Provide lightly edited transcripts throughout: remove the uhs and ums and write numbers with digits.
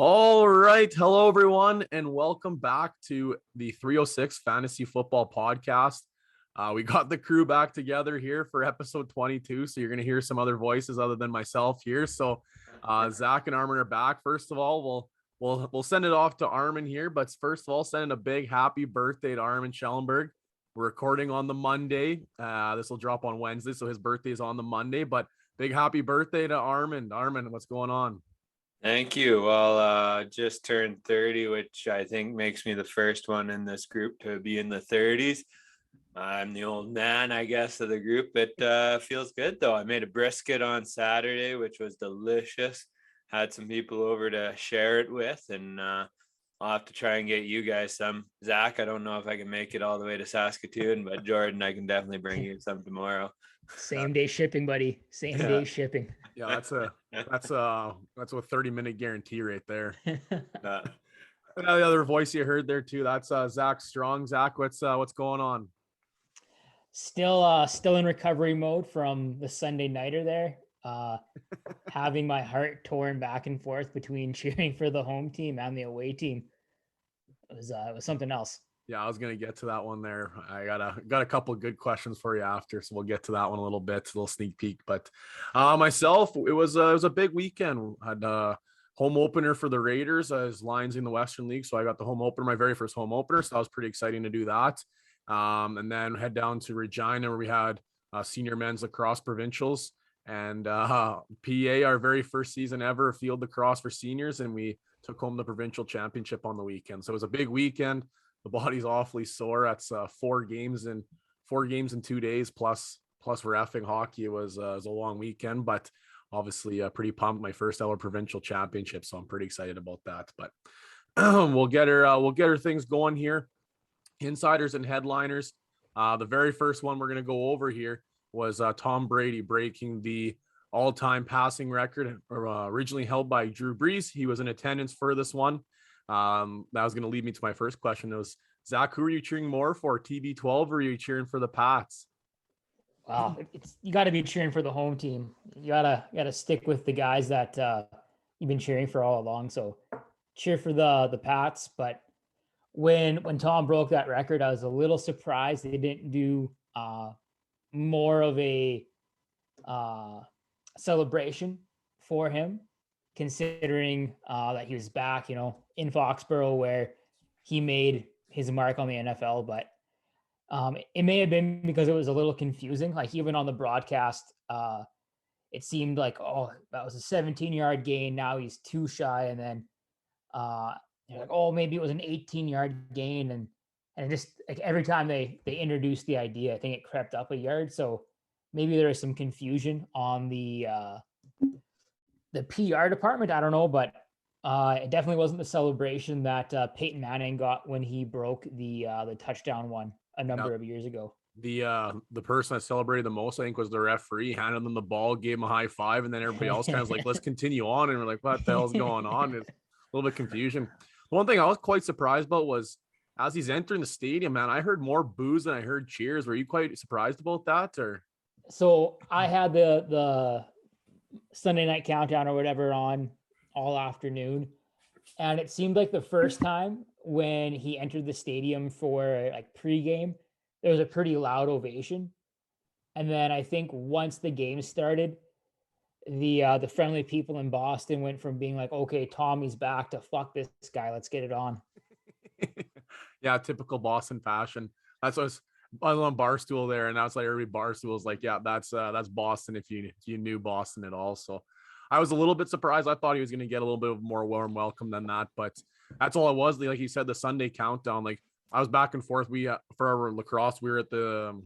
All right. Hello, everyone, and welcome back to the 306 Fantasy Football Podcast. We got the crew back together here for episode 22, so you're going to hear some other voices other than myself here. So Zach and Armand are back. First of all, we'll send it off to Armand here, but first of all, send a big happy birthday to Armand Schellenberg. We're recording on the Monday. This will drop on Wednesday, so his birthday is on the Monday, but big happy birthday to Armand. Armand, what's going on? Thank you. Well, just turned 30, which I think makes me the first one in this group to be in the 30s. I'm the old man, I guess, of the group. It feels good, though. I made a brisket on Saturday, which was delicious. Had some people over to share it with, and I'll have to try and get you guys some. Zach, I don't know if I can make it all the way to Saskatoon, but Jordan, I can definitely bring you some tomorrow. Same day shipping, buddy. Same day shipping. Yeah, that's a 30-minute guarantee right there. The other voice you heard there too, that's Zach Strong. Zach, what's going on? Still in recovery mode from the Sunday nighter there. Having my heart torn back and forth between cheering for the home team and the away team. It was something else. Yeah, I was gonna get to that one there. I got a couple of good questions for you after, so we'll get to that one a little bit, a little sneak peek. But myself, it was a big weekend. I had a home opener for the Raiders as Lions in the Western League, so I got the home opener, my very first home opener. So that was pretty exciting to do that. And then head down to Regina where we had senior men's lacrosse provincials, and PA, our very first season ever, field lacrosse for seniors, and we took home the provincial championship on the weekend. So it was a big weekend. The body's awfully sore. That's 4 games in 2 days plus reffing hockey. It was a long weekend, but obviously pretty pumped. My first ever provincial championship, so I'm pretty excited about that. But we'll get her things going here. Insiders and headliners. The very first one we're gonna go over here was Tom Brady breaking the all-time passing record originally held by Drew Brees. He was in attendance for this one. That was going to lead me to my first question. It was, Zach, who are you cheering more for, TB12, or are you cheering for the Pats? Wow, you got to be cheering for the home team. You gotta stick with the guys that you've been cheering for all along. So cheer for the Pats. But when Tom broke that record, I was a little surprised they didn't do more of a celebration for him, considering that he was back, in Foxborough where he made his mark on the NFL. But it may have been because it was a little confusing. Like even on the broadcast, it seemed like, oh, that was a 17-yard gain. Now he's 2 shy. And then like, oh, maybe it was an 18-yard gain. And it just like every time they introduced the idea, I think it crept up a yard. So maybe there is some confusion on the PR department. I don't know, but it definitely wasn't the celebration that Peyton Manning got when he broke the touchdown one a number of years ago. The person that celebrated the most, I think, was the referee. Handed them the ball, gave him a high five, and then everybody else kind of was like, let's continue on. And we're like, what the hell's going on? It's a little bit confusion. One thing I was quite surprised about was as he's entering the stadium, man, I heard more boos than I heard cheers. Were you quite surprised about that? Or so I had the Sunday night countdown or whatever on all afternoon, and it seemed like the first time when he entered the stadium for like pregame, there was a pretty loud ovation, and then I think once the game started, the friendly people in Boston went from being like, okay, Tommy's back, to fuck this guy, let's get it on. Yeah, typical Boston fashion. That's what I was on Barstool there, and that's like every Barstool is like, yeah, that's Boston if you knew Boston at all. So I was a little bit surprised. I thought he was going to get a little bit of more warm welcome than that, but that's all it was. Like you said, the Sunday countdown, like I was back and forth. We for our lacrosse, we were at the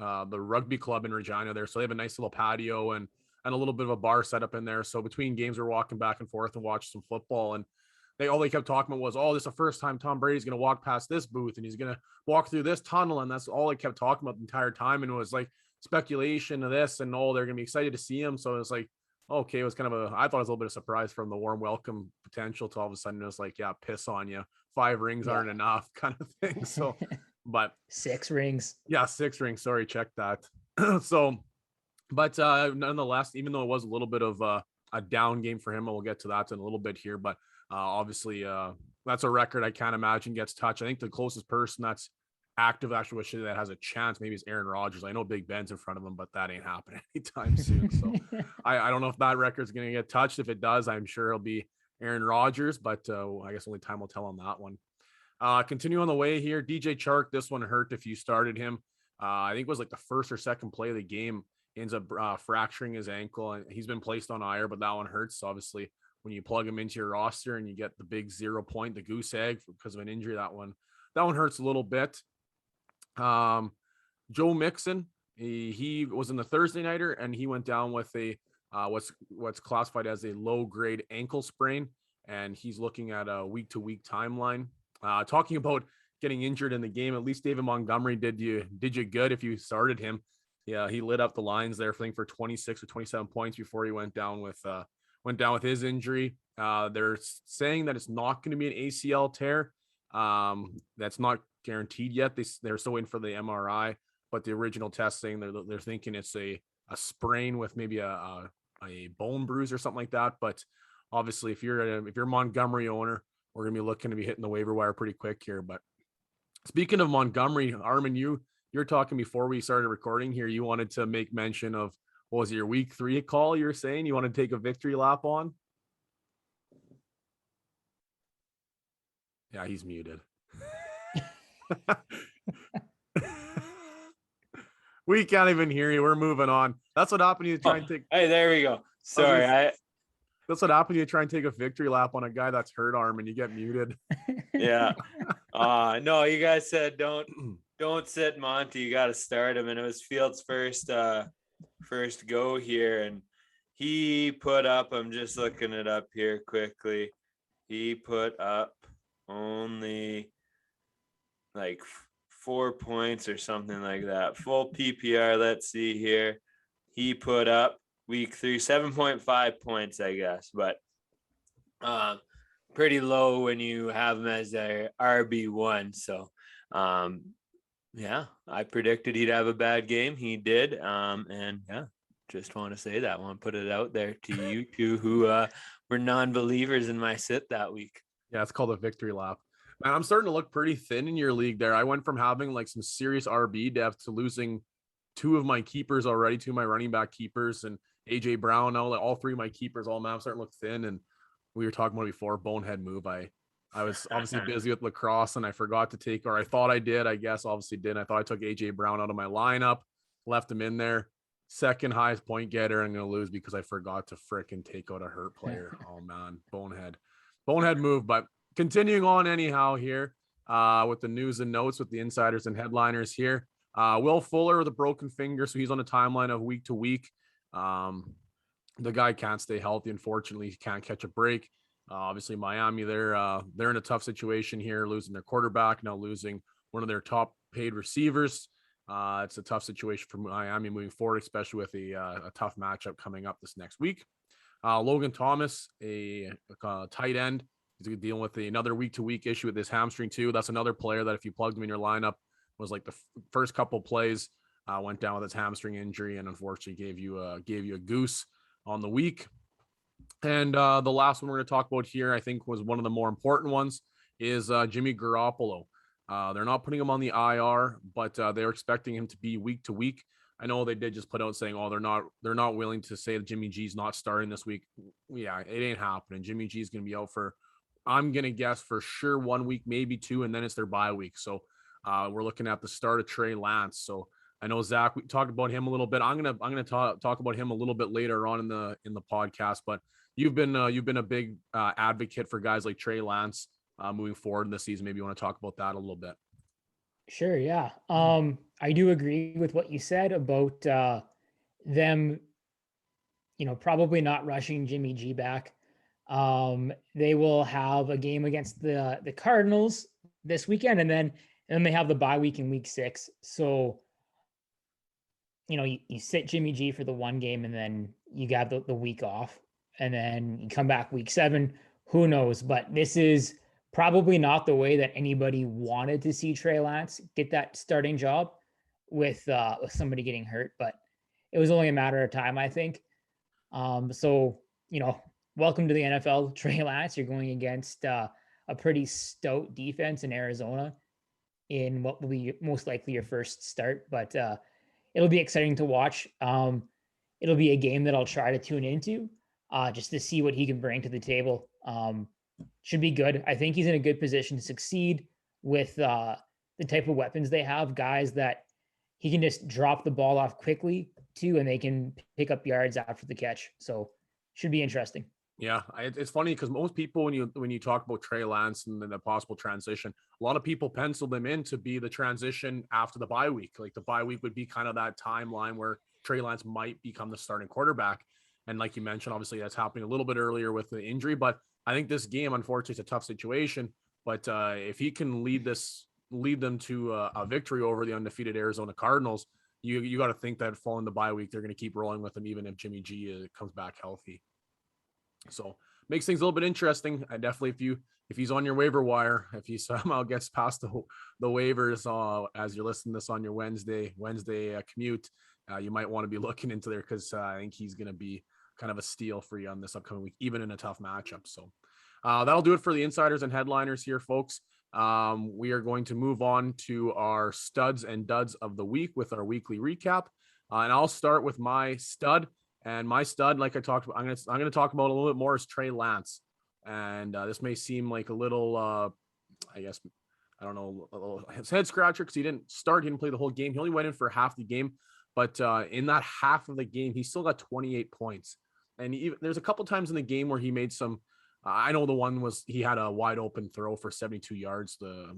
rugby club in Regina there, so they have a nice little patio and a little bit of a bar set up in there. So between games, we're walking back and forth and watch some football, and all they kept talking about was, oh, this is the first time Tom Brady's going to walk past this booth and he's going to walk through this tunnel. And that's all they kept talking about the entire time. And it was like speculation of this and they're going to be excited to see him. So it was like, okay, it was kind of I thought it was a little bit of surprise from the warm welcome potential to all of a sudden it was like, yeah, piss on you. 5 rings aren't enough kind of thing. So, but 6 rings. Yeah, 6 rings. Sorry, check that. So, but nonetheless, even though it was a little bit of a down game for him, and we'll get to that in a little bit here, but Obviously, that's a record I can't imagine gets touched. I think the closest person that's active actually that has a chance maybe is Aaron Rodgers. I know Big Ben's in front of him, but that ain't happening anytime soon. So I don't know if that record's going to get touched. If it does, I'm sure it'll be Aaron Rodgers, but I guess only time will tell on that one. Continue on the way here. DJ Chark, this one hurt if you started him. I think it was like the first or second play of the game. He ends up fracturing his ankle, and he's been placed on IR, but that one hurts. So obviously, when you plug him into your roster and you get the big 0 point, the goose egg because of an injury, that one hurts a little bit. Joe Mixon, he was in the Thursday nighter, and he went down with a what's classified as a low grade ankle sprain, and he's looking at a week to week timeline. Talking about getting injured in the game, at least David Montgomery did you good if you started him. Yeah, he lit up the lines there, I think, for 26 or 27 points before he went down with his injury. They're saying that it's not going to be an ACL tear. That's not guaranteed yet. They're still waiting for the MRI, but the original testing, they're thinking it's a sprain with maybe a bone bruise or something like that. But obviously, if you're a Montgomery owner, we're going to be looking to be hitting the waiver wire pretty quick here. But speaking of Montgomery, Armand, you're talking before we started recording here. You wanted to make mention of, what was it, your week 3 call? You're saying you want to take a victory lap on? Yeah, he's muted. We can't even hear you. We're moving on. That's what happened. You try and take. Hey, there we go. Sorry, that's what happened. You try and take a victory lap on a guy that's hurt, arm, and you get muted. Yeah. No, you guys said don't sit Monty. You got to start him, and it was Fields' first go here, and he put up. I'm just looking it up here quickly. He put up only like 4 points or something like that. Full PPR. Let's see here. He put up week 3, 7.5 points, I guess, but pretty low when you have him as a RB1. So, yeah, I predicted he'd have a bad game. He did. And yeah, just want to say that one, put it out there to you two who were non-believers in my sit that week. Yeah, it's called a victory lap. Man, I'm starting to look pretty thin in your league there. I went from having like some serious RB depth to losing 2 of my keepers already, 2 of my running back keepers, and AJ Brown. Now all 3 of my keepers, all now starting to look thin. And we were talking about it before, bonehead move. I was obviously busy with lacrosse, and I forgot to take, or I thought I did. I guess obviously didn't. I thought I took AJ Brown out of my lineup, left him in there. Second highest point getter. I'm going to lose because I forgot to fricking take out a hurt player. Oh man, bonehead move. But continuing on anyhow here with the news and notes with the insiders and headliners here. Will Fuller with a broken finger, so he's on a timeline of week to week. The guy can't stay healthy. Unfortunately, he can't catch a break. Obviously, Miami, they're in a tough situation here, losing their quarterback, now losing one of their top paid receivers. It's a tough situation for Miami moving forward, especially with a tough matchup coming up this next week. Logan Thomas, a tight end, he's dealing with another week-to-week issue with his hamstring too. That's another player that if you plugged him in your lineup, was like the first couple plays, went down with his hamstring injury, and unfortunately gave you a goose on the week. And the last one we're going to talk about here, I think, was one of the more important ones, is Jimmy Garoppolo. They're not putting him on the IR, but they're expecting him to be week to week. I know they did just put out saying, oh, they're not willing to say that Jimmy G's not starting this week. Yeah, it ain't happening. Jimmy G's going to be out for, I'm going to guess for sure 1 week, maybe 2, and then it's their bye week. So we're looking at the start of Trey Lance. So I know Zach, we talked about him a little bit. I'm gonna talk about him a little bit later on in the podcast. But you've been a big advocate for guys like Trey Lance moving forward in the season. Maybe you want to talk about that a little bit. Sure. Yeah. I do agree with what you said about them, probably not rushing Jimmy G back. They will have a game against the Cardinals this weekend, and then they have the bye week in week 6. So, you sit Jimmy G for the one game, and then you got the week off, and then you come back week 7. Who knows? But this is probably not the way that anybody wanted to see Trey Lance get that starting job with somebody getting hurt, but it was only a matter of time, I think. So, welcome to the NFL, Trey Lance. You're going against a pretty stout defense in Arizona in what will be most likely your first start, but it'll be exciting to watch. It'll be a game that I'll try to tune into just to see what he can bring to the table. Should be good. I think he's in a good position to succeed with the type of weapons they have, guys that he can just drop the ball off quickly too, and they can pick up yards after the catch. So should be interesting. Yeah, it's funny because most people, when you talk about Trey Lance and the possible transition, a lot of people penciled him in to be the transition after the bye week. Like the bye week would be kind of that timeline where Trey Lance might become the starting quarterback. And like you mentioned, obviously that's happening a little bit earlier with the injury. But I think this game, unfortunately, is a tough situation. But if he can lead them to a victory over the undefeated Arizona Cardinals, you got to think that following the bye week, they're going to keep rolling with him, even if Jimmy G comes back healthy. So makes things a little bit interesting. I definitely, if he's on your waiver wire, if he somehow gets past the waivers as you're listening to this on your Wednesday commute, you might want to be looking into there because I think he's going to be kind of a steal for you on this upcoming week, even in a tough matchup. So that'll do it for the insiders and headliners here, folks. We are going to move on to our studs and duds of the week with our weekly recap. And I'll start with my stud. And my stud, like I talked about, I'm going to talk about a little bit more is Trey Lance. And this may seem like a little, I guess, I don't know, a little head scratcher because he didn't play the whole game. He only went in for half the game. But in that half of the game, he still got 28 points. And there's a couple times in the game where he made some, I know the one was he had a wide open throw for 72 yards. The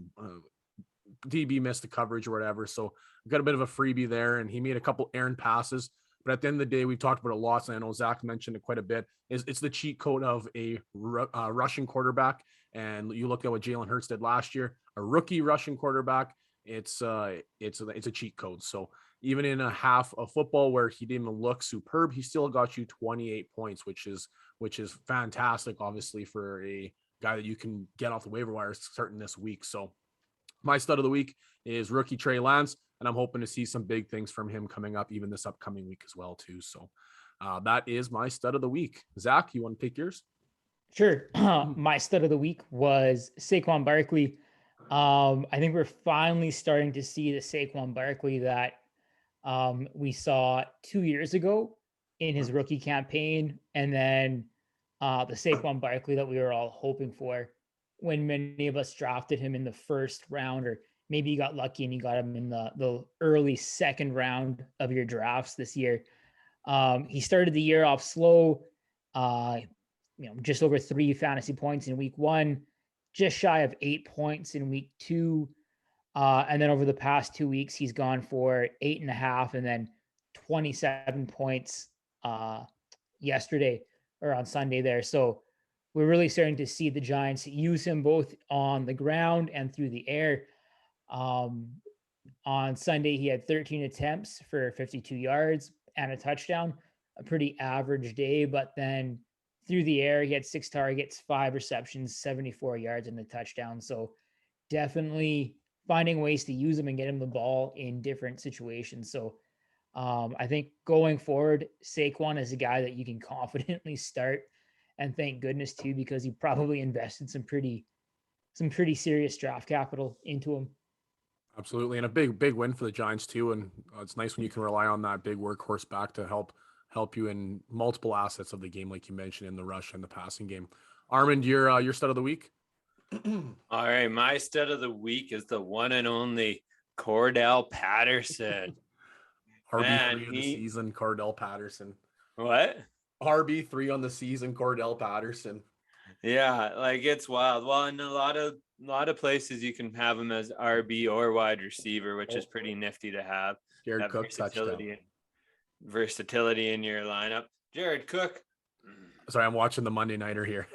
DB missed the coverage or whatever. So got a bit of a freebie there. And he made a couple errant passes. But at the end of the day, we've talked about it a lot. And I know Zach mentioned it quite a bit. It's the cheat code of a rushing quarterback. And you look at what Jalen Hurts did last year, a rookie rushing quarterback. It's a cheat code. So even in a half of football where he didn't even look superb, he still got you 28 points, which is fantastic, obviously, for a guy that you can get off the waiver wire starting this week. So my stud of the week is rookie Trey Lance, and I'm hoping to see some big things from him coming up even this upcoming week as well, too. So that is my stud of the week. Zach, you want to pick yours? Sure. My stud of the week was Saquon Barkley. I think we're finally starting to see the Saquon Barkley that we saw 2 years ago in his rookie campaign, and then the Saquon Barkley that we were all hoping for when many of us drafted him in the first round, or maybe you got lucky and you got him in the early second round of your drafts this year. He started the year off slow, just over 3 fantasy points in week 1, just shy of 8 points in week 2. And then over the past 2 weeks, he's gone for 8.5 and then 27 points yesterday or on Sunday there. So we're really starting to see the Giants use him both on the ground and through the air. On Sunday, he had 13 attempts for 52 yards and a touchdown, a pretty average day. But then through the air, he had 6 targets, 5 receptions, 74 yards and a touchdown. So definitely finding ways to use him and get him the ball in different situations. So I think going forward, Saquon is a guy that you can confidently start, and thank goodness too, because he probably invested some pretty serious draft capital into him. Absolutely. And a big win for the Giants too. And it's nice when you can rely on that big workhorse back to help you in multiple assets of the game, like you mentioned, in the rush and the passing game. Armand, your stud of the week. All right, my stud of the week is the one and only Cordell Patterson. RB3 on the season, Cordell Patterson. What? RB3 on the season, Cordell Patterson. Yeah, like it's wild. Well, in a lot of places you can have him as RB or wide receiver, which is pretty nifty to have. Jared Cook versatility in your lineup. Jared Cook. Sorry, I'm watching the Monday Nighter here.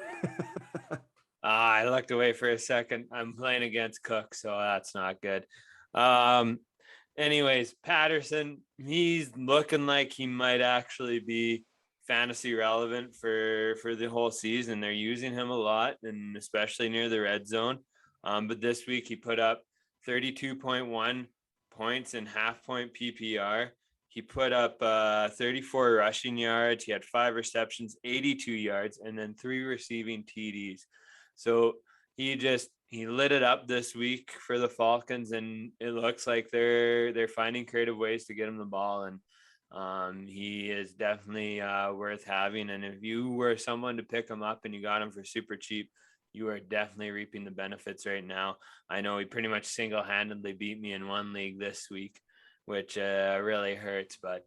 I looked away for a second. I'm playing against Cook, so that's not good. Anyways, Patterson, he's looking like he might actually be fantasy relevant for the whole season. They're using him a lot, and especially near the red zone. But this week he put up 32.1 points in half point PPR. He put up 34 rushing yards. He had 5 receptions, 82 yards, and then 3 receiving TDs. So he lit it up this week for the Falcons, and it looks like they're finding creative ways to get him the ball. And he is definitely worth having. And if you were someone to pick him up and you got him for super cheap, you are definitely reaping the benefits right now. I know he pretty much single-handedly beat me in one league this week, which really hurts. But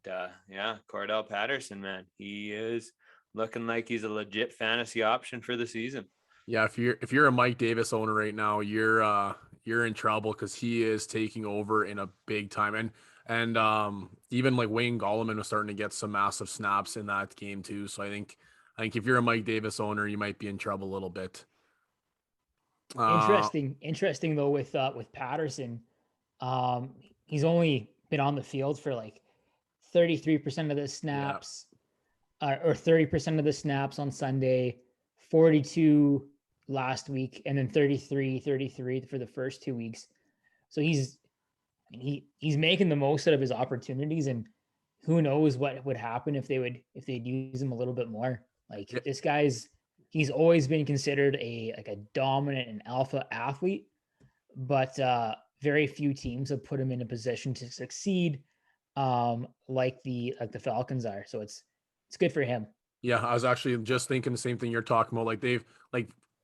yeah, Cordell Patterson, man, he is looking like he's a legit fantasy option for the season. Yeah, if you're a Mike Davis owner right now, you're in trouble because he is taking over in a big time. And even like Wayne Gallman was starting to get some massive snaps in that game too. So I think if you're a Mike Davis owner, you might be in trouble a little bit. Interesting though with Patterson. He's only been on the field for like 33% of the snaps, or 30% of the snaps on Sunday, 42 last week, and then 33 for the first 2 weeks. So he's making the most out of his opportunities, and who knows what would happen if they'd use him a little bit more. Like this he's always been considered a dominant and alpha athlete, but very few teams have put him in a position to succeed, like the Falcons are. So it's good for him. Yeah, I was actually just thinking the same thing you're talking about. Like they've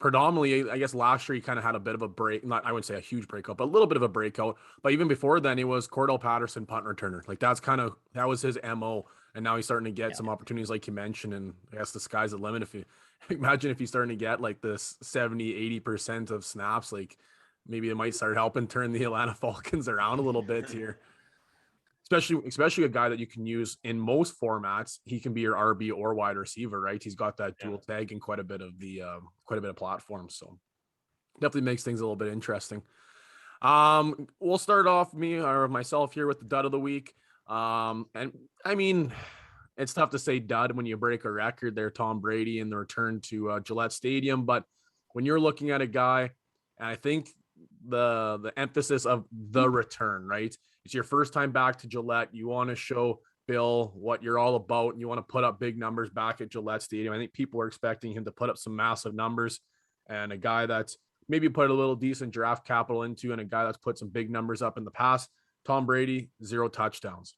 predominantly, I guess last year he kind of had a bit of a break. I wouldn't say a huge breakout, but a little bit of a breakout. But even before then, it was Cordell Patterson, punt returner. Like that was his MO. And now he's starting to get some opportunities like you mentioned. And I guess the sky's the limit. If you imagine if he's starting to get like this 70-80% of snaps, like maybe it might start helping turn the Atlanta Falcons around a little bit here. Especially a guy that you can use in most formats. He can be your RB or wide receiver, right? He's got that dual tag in quite a bit of platforms. So definitely makes things a little bit interesting. We'll start off myself here with the dud of the week. And I mean, it's tough to say dud when you break a record there, Tom Brady, in the return to Gillette Stadium. But when you're looking at a guy, and I think the emphasis of the return, right? It's your first time back to Gillette. You want to show Bill what you're all about, and you want to put up big numbers back at Gillette Stadium. I think people are expecting him to put up some massive numbers, and a guy that's maybe put a little decent draft capital into, and a guy that's put some big numbers up in the past. Tom Brady, 0 touchdowns.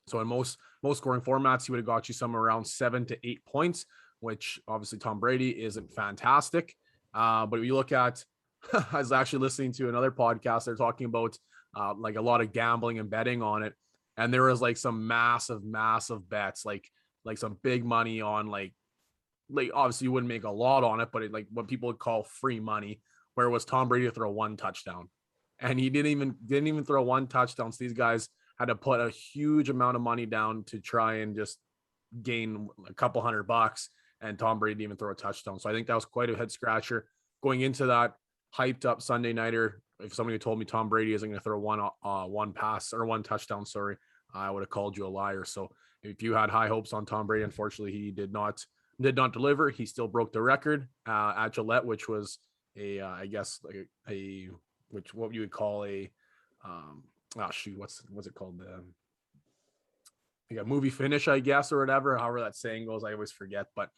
So in most scoring formats, he would have got you somewhere around 7 to 8 points, which obviously Tom Brady isn't fantastic. But if you look at, I was actually listening to another podcast. They're talking about like a lot of gambling and betting on it. And there was like some massive bets, like some big money on like obviously you wouldn't make a lot on it, but like what people would call free money, where it was Tom Brady to throw 1 touchdown. And he didn't even throw 1 touchdown. So these guys had to put a huge amount of money down to try and just gain a couple $100, and Tom Brady didn't even throw a touchdown. So I think that was quite a head scratcher going into that hyped up Sunday nighter. If somebody told me Tom Brady isn't going to throw one pass or 1 touchdown, I would have called you a liar. So if you had high hopes on Tom Brady, unfortunately he did not deliver. He still broke the record at Gillette, which was I guess what you would call what's it called? Like a movie finish, I guess, or whatever, however that saying goes. I always forget. But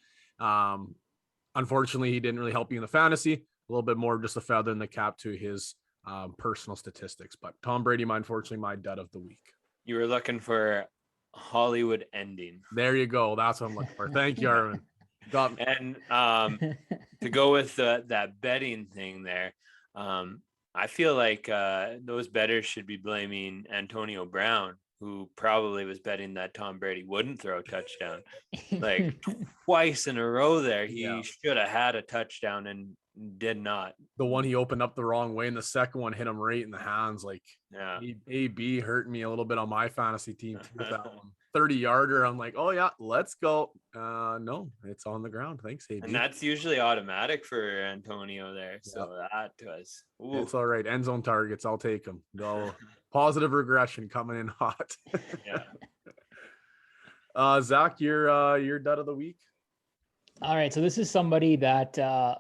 unfortunately, he didn't really help you in the fantasy. A little bit more just a feather in the cap to his personal statistics. But Tom Brady, unfortunately, my dud of the week. You were looking for Hollywood ending. There you go. That's what I'm looking for. Thank you, Armin. And to go with that betting thing there, I feel like those bettors should be blaming Antonio Brown, who probably was betting that Tom Brady wouldn't throw a touchdown. Like twice in a row there, he should have had a touchdown and did not. The one he opened up the wrong way, and the second one hit him right in the hands. Like, AB hurt me a little bit on my fantasy team too with that one. 30-yarder. I'm like, oh yeah, let's go. No, it's on the ground. Thanks, AB. And that's usually automatic for Antonio there. So that was it's all right. End zone targets, I'll take them. Go positive regression coming in hot. Zach, your dud of the week. All right, so this is somebody that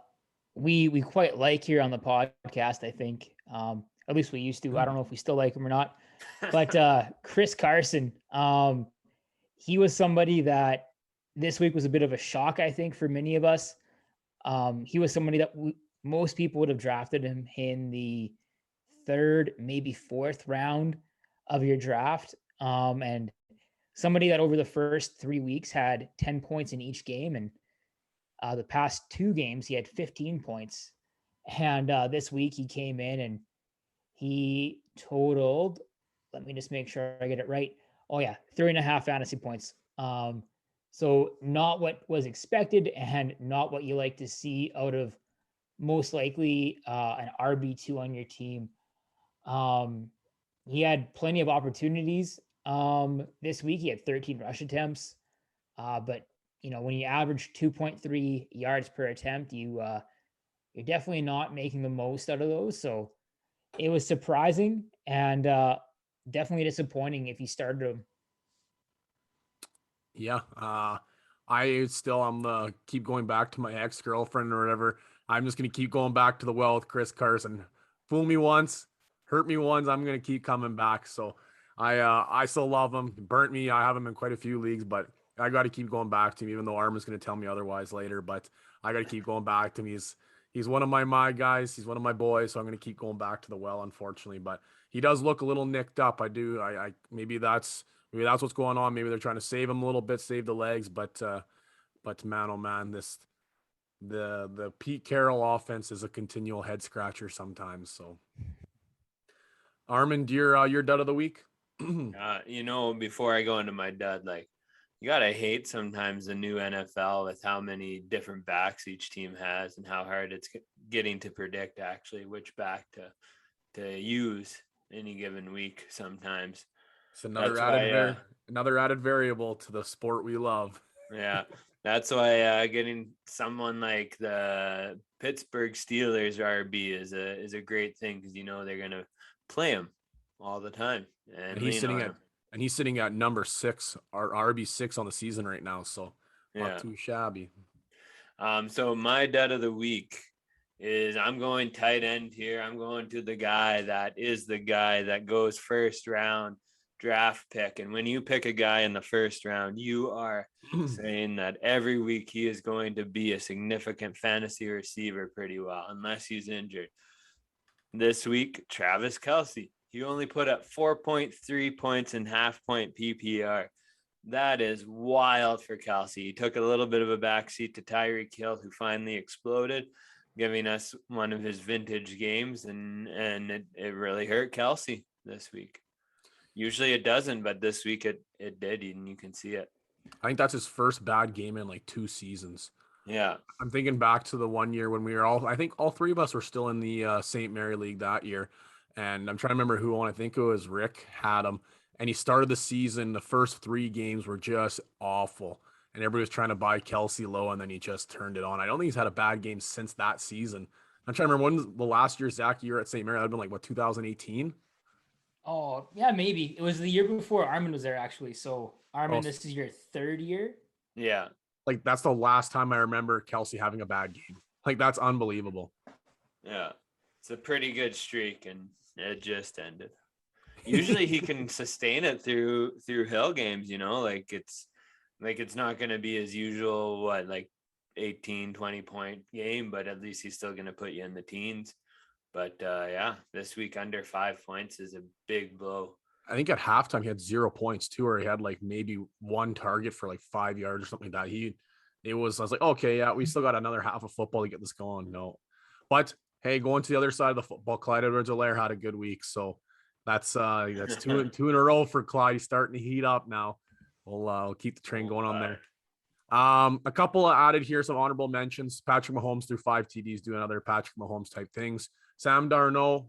we quite like here on the podcast. I think at least we used to. I don't know if we still like him or not. But Chris Carson, he was somebody that this week was a bit of a shock, I think, for many of us. He was somebody that most people would have drafted him in the third, maybe fourth round of your draft. And somebody that over the first 3 weeks had 10 points in each game. And the past 2 games, he had 15 points. And this week he came in and he totaled, let me just make sure I get it right. Oh yeah, 3.5 fantasy points. So not what was expected and not what you like to see out of most likely an RB2 on your team. He had plenty of opportunities this week. He had 13 rush attempts, but when you average 2.3 yards per attempt, you're definitely not making the most out of those. So it was surprising and definitely disappointing if you started him. Yeah. I'm the keep going back to my ex-girlfriend or whatever. I'm just going to keep going back to the well with Chris Carson. Fool me once, hurt me once. I'm going to keep coming back. So I still love him. Burnt me. I have him in quite a few leagues, but I got to keep going back to him, even though Armands going to tell me otherwise later, but I got to keep going back to him. He's one of my guys. He's one of my boys. So I'm going to keep going back to the well, unfortunately, but he does look a little nicked up. Maybe that's what's going on. Maybe they're trying to save him a little bit, save the legs, but man, oh man, the Pete Carroll offense is a continual head scratcher sometimes. So, Armand, your dud of the week. Before I go into my dud, like you gotta hate sometimes the new NFL with how many different backs each team has and how hard it's getting to predict actually which back to use any given week sometimes. It's another added variable to the sport we love. Yeah, that's why getting someone like the Pittsburgh Steelers RB is a great thing because they're gonna play him all the time, and he's sitting at number 6 or RB6 on the season right now. So not too shabby. So my dud of the week is I'm going tight end here. I'm going to the guy that goes first round draft pick. And when you pick a guy in the first round, you are saying that every week he is going to be a significant fantasy receiver pretty well, unless he's injured. This week, Travis Kelce. He only put up 4.3 points in half-point PPR. That is wild for Kelce. He took a little bit of a backseat to Tyreek Hill, who finally exploded, giving us one of his vintage games, and it really hurt Kelce this week. Usually it doesn't, but this week it did, and you can see it. I think that's his first bad game in like 2 seasons. Yeah. I'm thinking back to the one year when I think all 3 of us were still in the St. Mary League that year. And I'm trying to remember who won. I think it was Rick had him. And he started the season. The first 3 games were just awful. And everybody was trying to buy Kelce low, and then he just turned it on. I don't think he's had a bad game since that season. I'm trying to remember when the last year, Zach, you were at St. Mary. That would have been 2018? Oh, yeah, maybe. It was the year before Armand was there, actually. So, Armand, this is your 3rd year? Yeah. That's the last time I remember Kelce having a bad game. That's unbelievable. Yeah. It's a pretty good streak, and it just ended. Usually he can sustain it through Hill games, it's not going to be as usual, 18, 20 point game, but at least he's still going to put you in the teens. But this week under 5 points is a big blow. I think at halftime he had 0 points too, or he had maybe 1 target for 5 yards or something like that. I was like, okay, yeah, we still got another half of football to get this going. No, but hey, going to the other side of the football, Clyde Edwards-Helaire had a good week, so that's 2 in a row for Clyde. He's starting to heat up now. We'll keep the train going on there. A couple added here, some honorable mentions. Patrick Mahomes threw 5 TDs, doing other Patrick Mahomes type things. Sam Darnold,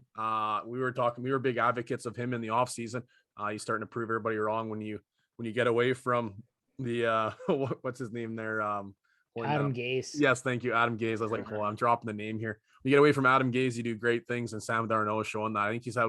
we were big advocates of him in the offseason. He's starting to prove everybody wrong when you get away from the what's his name there? Adam Gase. Yes, thank you, Adam Gase. I was like, hold on, I'm dropping the name here. You get away from Adam Gase, you do great things, and Sam Darnold is showing that. I think he's had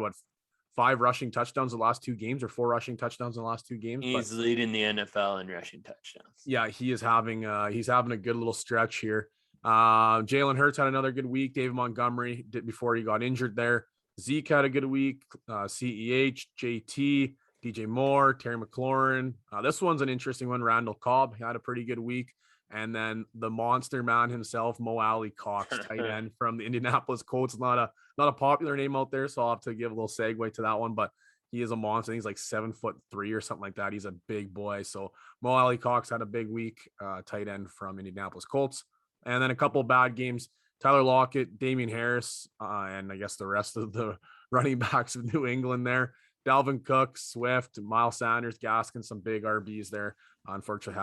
5 rushing touchdowns in the last 2 games, or 4 rushing touchdowns in the last 2 games. He's leading the NFL in rushing touchdowns. Yeah, he is having a good little stretch here. Jalen Hurts had another good week. David Montgomery did before he got injured there. Zeke had a good week. CEH, JT, DJ Moore, Terry McLaurin. This one's an interesting one. Randall Cobb had a pretty good week. And then the monster man himself, Mo Alley Cox, tight end from the Indianapolis Colts. Not a popular name out there, so I'll have to give a little segue to that one. But he is a monster. He's like 7'3" or something like that. He's a big boy. So Mo Alley Cox had a big week, tight end from Indianapolis Colts. And then a couple of bad games. Tyler Lockett, Damian Harris, and I guess the rest of the running backs of New England there. Dalvin Cook, Swift, Miles Sanders, Gaskin, some big RBs there. Unfortunately,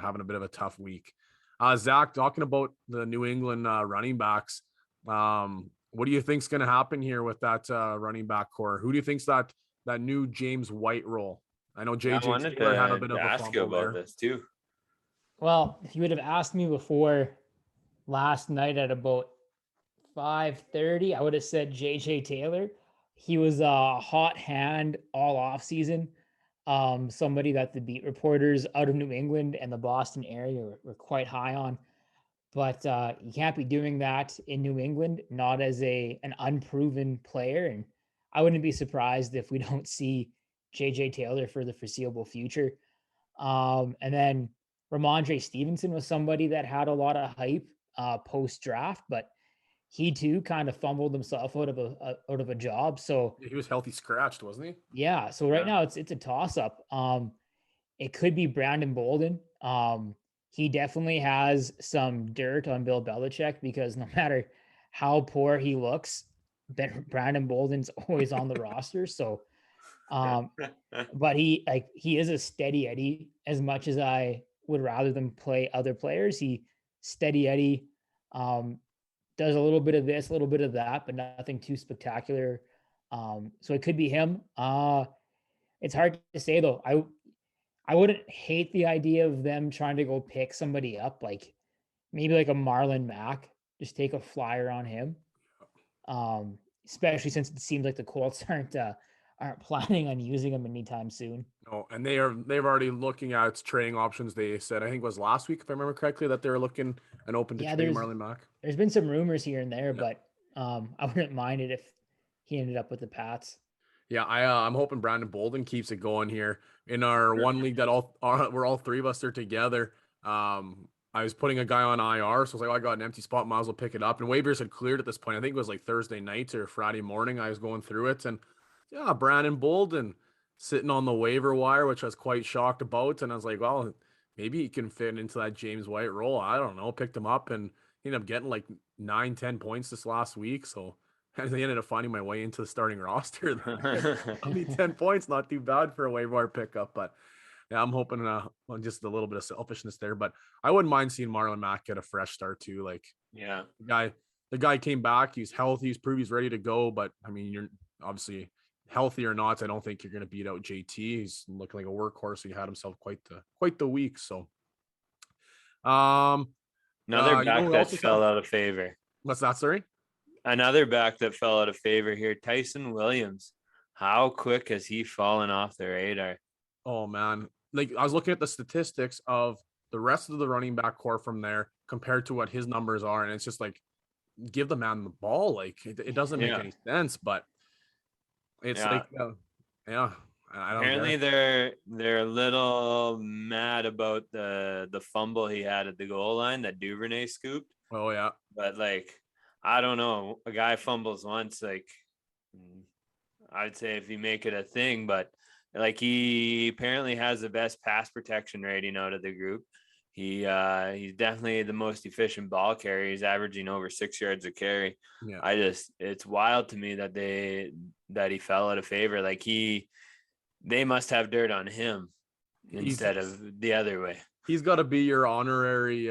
having a bit of a tough week. Zach, talking about the New England running backs, what do you think's going to happen here with that running back core? Who do you think's that new James White role? I know JJ Taylor had a bit of a ask you fumble about there. this too. Well, if you would have asked me before last night at about 5:30, I would have said JJ Taylor. He was a hot hand all off season. Somebody that the beat reporters out of New England and the Boston area were quite high on. But you can't be doing that in New England, not as an unproven player. And I wouldn't be surprised if we don't see JJ Taylor for the foreseeable future. And then Ramondre Stevenson was somebody that had a lot of hype post draft, but he too kind of fumbled himself out of a job. So he was healthy scratched, wasn't he? Yeah. So right now it's a toss up. It could be Brandon Bolden. He definitely has some dirt on Bill Belichick because no matter how poor he looks, Brandon Bolden's always on the roster. So, but he is a steady Eddie. As much as I would rather them play other players, he steady Eddie. Does a little bit of this, a little bit of that, but nothing too spectacular. So it could be him. It's hard to say though. I wouldn't hate the idea of them trying to go pick somebody up, like maybe like a Marlon Mack, just take a flyer on him. Especially since it seems like the Colts aren't planning on using him anytime soon. No, and they've already looking at trading options. They said, I think it was last week, if I remember correctly, that they're looking and open to trading Marlon Mack. There's been some rumors here and there, but I wouldn't mind it if he ended up with the Pats. Yeah, I'm hoping Brandon Bolden keeps it going here in our one league that we're all three of us are together. I was putting a guy on IR, so I was like, I got an empty spot, might as well pick it up. And waivers had cleared at this point. I think it was like Thursday night or Friday morning. I was going through it, and yeah, Brandon Bolden sitting on the waiver wire, which I was quite shocked about. And I was like, well, maybe he can fit into that James White role. I don't know. Picked him up and ended up getting like 9-10 points this last week. So I ended up finding my way into the starting roster. Only 10 points, not too bad for a waiver wire pickup. But yeah, I'm hoping on just a little bit of selfishness there. But I wouldn't mind seeing Marlon Mack get a fresh start too. Like, yeah, the guy came back. He's healthy. He's proved he's ready to go. But I mean, you're obviously healthy or not, I don't think you're going to beat out JT. He's looking like a workhorse. He had himself quite the week. So, another back that fell out of favor. What's that? Sorry. Another back that fell out of favor here, Tyson Williams. How quick has he fallen off the radar? Oh man, like I was looking at the statistics of the rest of the running back core from there compared to what his numbers are, and it's just like, give the man the ball. Like it doesn't make any sense, but. It's like, I don't apparently they're a little mad about the fumble he had at the goal line that Duvernay scooped. Oh yeah, but like I don't know, a guy fumbles once, like I'd say if you make it a thing, but like he apparently has the best pass protection rating out of the group. He's definitely the most efficient ball carrier. He's averaging over 6 yards a carry. Yeah. It's wild to me that he fell out of favor. Like they must have dirt on him instead of the other way. He's got to be your honorary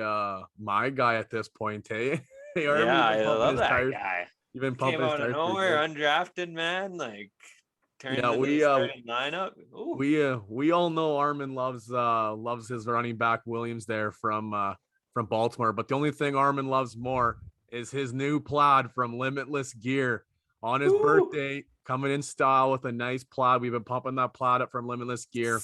my guy at this point, hey? Yeah, I love that guy. You've been pumping came out of nowhere, undrafted man, like. Lineup. We all know Armand loves his running back Williams there from Baltimore, but the only thing Armand loves more is his new plaid from Limitless Gear on his birthday, coming in style with a nice plaid. We've been pumping that plaid up from Limitless Gear.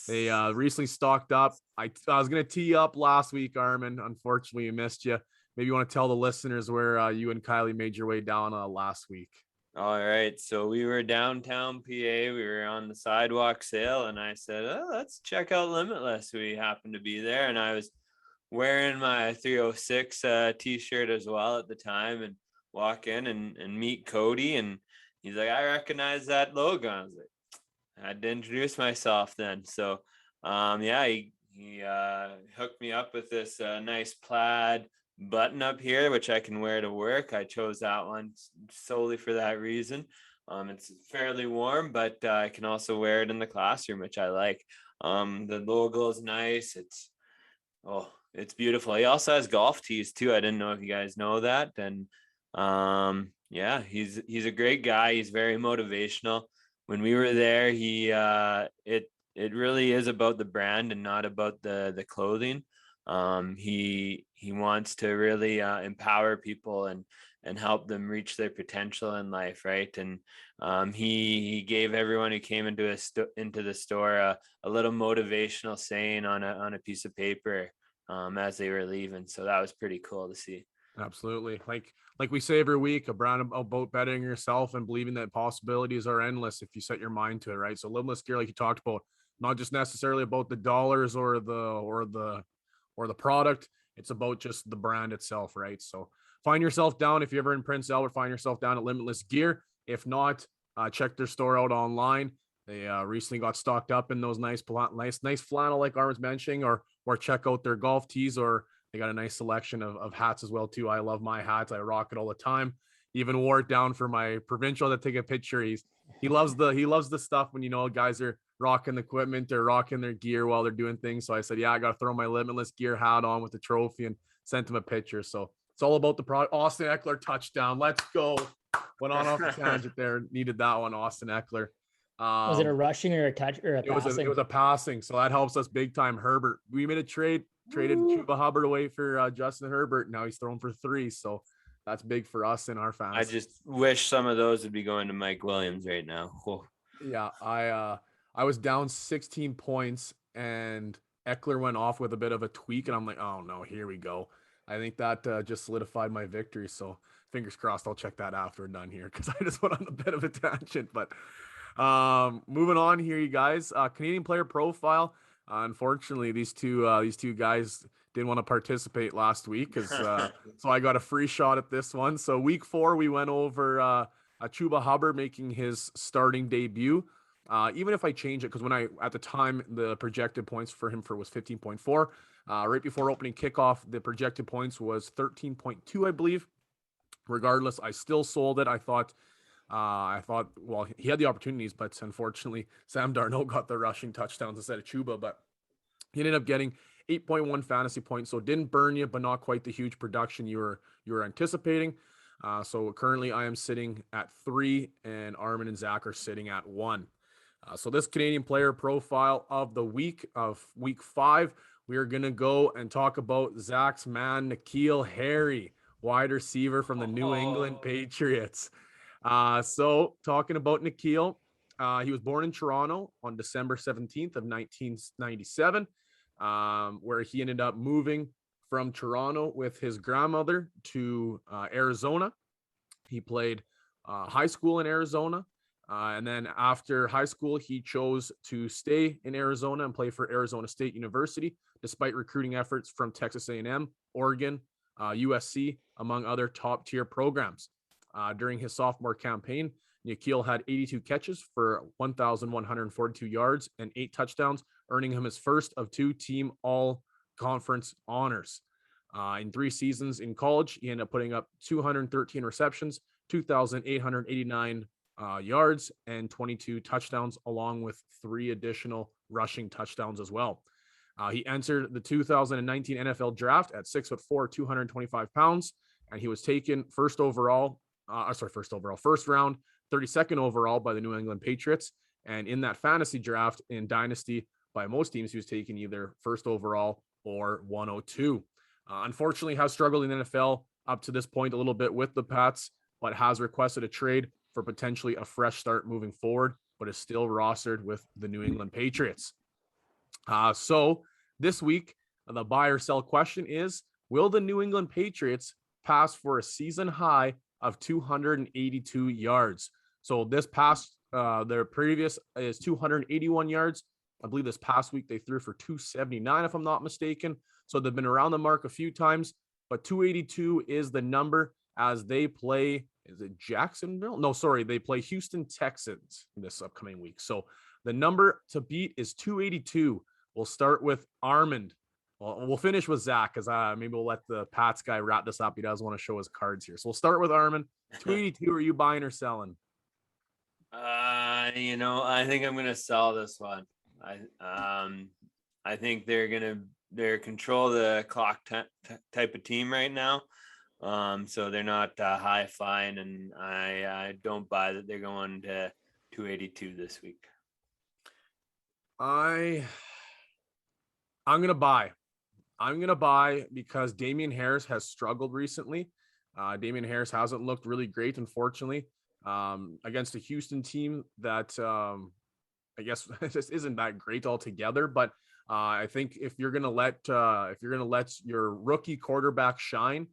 They recently stocked up. I was gonna tee up last week, Armand. Unfortunately, we missed you. Maybe you want to tell the listeners where you and Kylie made your way down last week. All right. So we were downtown PA. We were on the sidewalk sale, and I said, "Oh, let's check out Limitless." We happened to be there, and I was wearing my 306 t-shirt as well at the time, and walk in and meet Cody, and he's like, "I recognize that logo." I was like, I had to introduce myself then. So yeah, he hooked me up with this nice plaid button up here, which I can wear to work. I chose that one solely for that reason. It's fairly warm, but I can also wear it in the classroom, which I like. The logo is nice. It's beautiful. He also has golf tees too. I didn't know if you guys know that. And yeah, he's a great guy. He's very motivational. When we were there, it really is about the brand and not about the clothing. He wants to really empower people and help them reach their potential in life, right? And he gave everyone who came into the store a little motivational saying on a piece of paper as they were leaving. So that was pretty cool to see. Absolutely. Like we say every week, a brand about betting yourself and believing that possibilities are endless if you set your mind to it, right? So Limitless gear, like you talked about, not just necessarily about the dollars or the product. It's about just the brand itself, right? So find yourself down if you're ever in Prince Albert. Find yourself down at Limitless Gear. If not, check their store out online. They recently got stocked up in those nice flannel, like Armands mentioning, or check out their golf tees, or they got a nice selection of hats as well too. I love my hats. I rock it all the time. Even wore it down for my provincial to take a picture. He loves the stuff when guys are rocking the equipment or rocking their gear while they're doing things. So I said, yeah, I got to throw my Limitless Gear hat on with the trophy and sent him a picture. So it's all about the product. Austin Eckler touchdown. Let's go. Went on off the tangent there. Needed that one, Austin Eckler. Was it a rushing or a touch or a passing? It was a passing. So that helps us big time. Herbert, we made a traded Chuba Hubbard away for Justin Herbert. Now he's throwing for 3. So that's big for us in our fantasy. I just wish some of those would be going to Mike Williams right now. Whoa. Yeah, I was down 16 points and Eckler went off with a bit of a tweak, and I'm like, oh no, here we go. I think that just solidified my victory. So fingers crossed, I'll check that after we're done here because I just went on a bit of a tangent. But moving on here, you guys, Canadian player profile. Unfortunately, these two guys didn't want to participate last week because so I got a free shot at this one. So week 4, we went over Chuba Hubbard making his starting debut. Even if I change it, because at the time the projected points for him was 15.4. Right before opening kickoff, the projected points was 13.2, I believe. Regardless, I still sold it. I thought, well, he had the opportunities, but unfortunately, Sam Darnold got the rushing touchdowns instead of Chuba. But he ended up getting 8.1 fantasy points, so it didn't burn you, but not quite the huge production you were anticipating. So currently, I am sitting at 3, and Armin and Zach are sitting at 1. So this Canadian player profile of the week of week 5, we are going to go and talk about Zach's man, N'Keal Harry, wide receiver from the New England Patriots. So talking about N'Keal, he was born in Toronto on December 17th of 1997, where he ended up moving from Toronto with his grandmother to Arizona. He played high school in Arizona. And then after high school, he chose to stay in Arizona and play for Arizona State University, despite recruiting efforts from Texas A&M, Oregon, USC, among other top-tier programs. During his sophomore campaign, N'Keal had 82 catches for 1,142 yards and 8 touchdowns, earning him his first of 2 team all-conference honors. In 3 seasons in college, he ended up putting up 213 receptions, 2,889 yards, and 22 touchdowns, along with 3 additional rushing touchdowns as well. He entered the 2019 NFL draft at 6'4", 225 pounds, and he was taken first round, 32nd overall by the New England Patriots. And in that fantasy draft in Dynasty, by most teams, he was taken either first overall or 102. Unfortunately, has struggled in the NFL up to this point a little bit with the Pats, but has requested a trade for potentially a fresh start moving forward, but is still rostered with the New England Patriots. So this week, the buy or sell question is, will the New England Patriots pass for a season high of 282 yards. So this past, their previous is 281 yards. I believe this past week they threw for 279, if I'm not mistaken. So they've been around the mark a few times, but 282 is the number as they play. Is it Jacksonville? No, sorry. They play Houston Texans this upcoming week. So the number to beat is 282. We'll start with Armand. Well, we'll finish with Zach because maybe we'll let the Pats guy wrap this up. He does want to show his cards here. So we'll start with Armand. 282. Are you buying or selling? I think I'm gonna sell this one. I think they're control the clock type of team right now. So they're not high flying, and I don't buy that they're going to 282 this week. I'm gonna buy. I'm gonna buy because Damian Harris has struggled recently. Damian Harris hasn't looked really great, unfortunately, against a Houston team that I guess just isn't that great altogether. But I think if you're gonna let your rookie quarterback shine,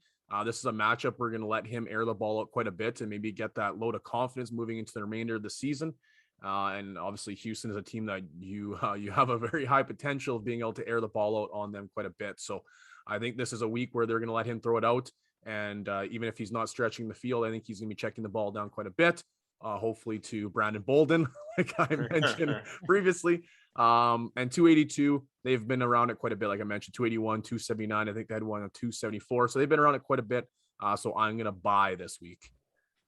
this is a matchup we're gonna let him air the ball out quite a bit and maybe get that load of confidence moving into the remainder of the season. And obviously Houston is a team that you have a very high potential of being able to air the ball out on them quite a bit. So I think this is a week where they're going to let him throw it out. And even if he's not stretching the field, I think he's going to be checking the ball down quite a bit, hopefully to Brandon Bolden, like I mentioned previously. And 282, they've been around it quite a bit. Like I mentioned, 281, 279. I think they had one of 274. So they've been around it quite a bit. So I'm going to buy this week.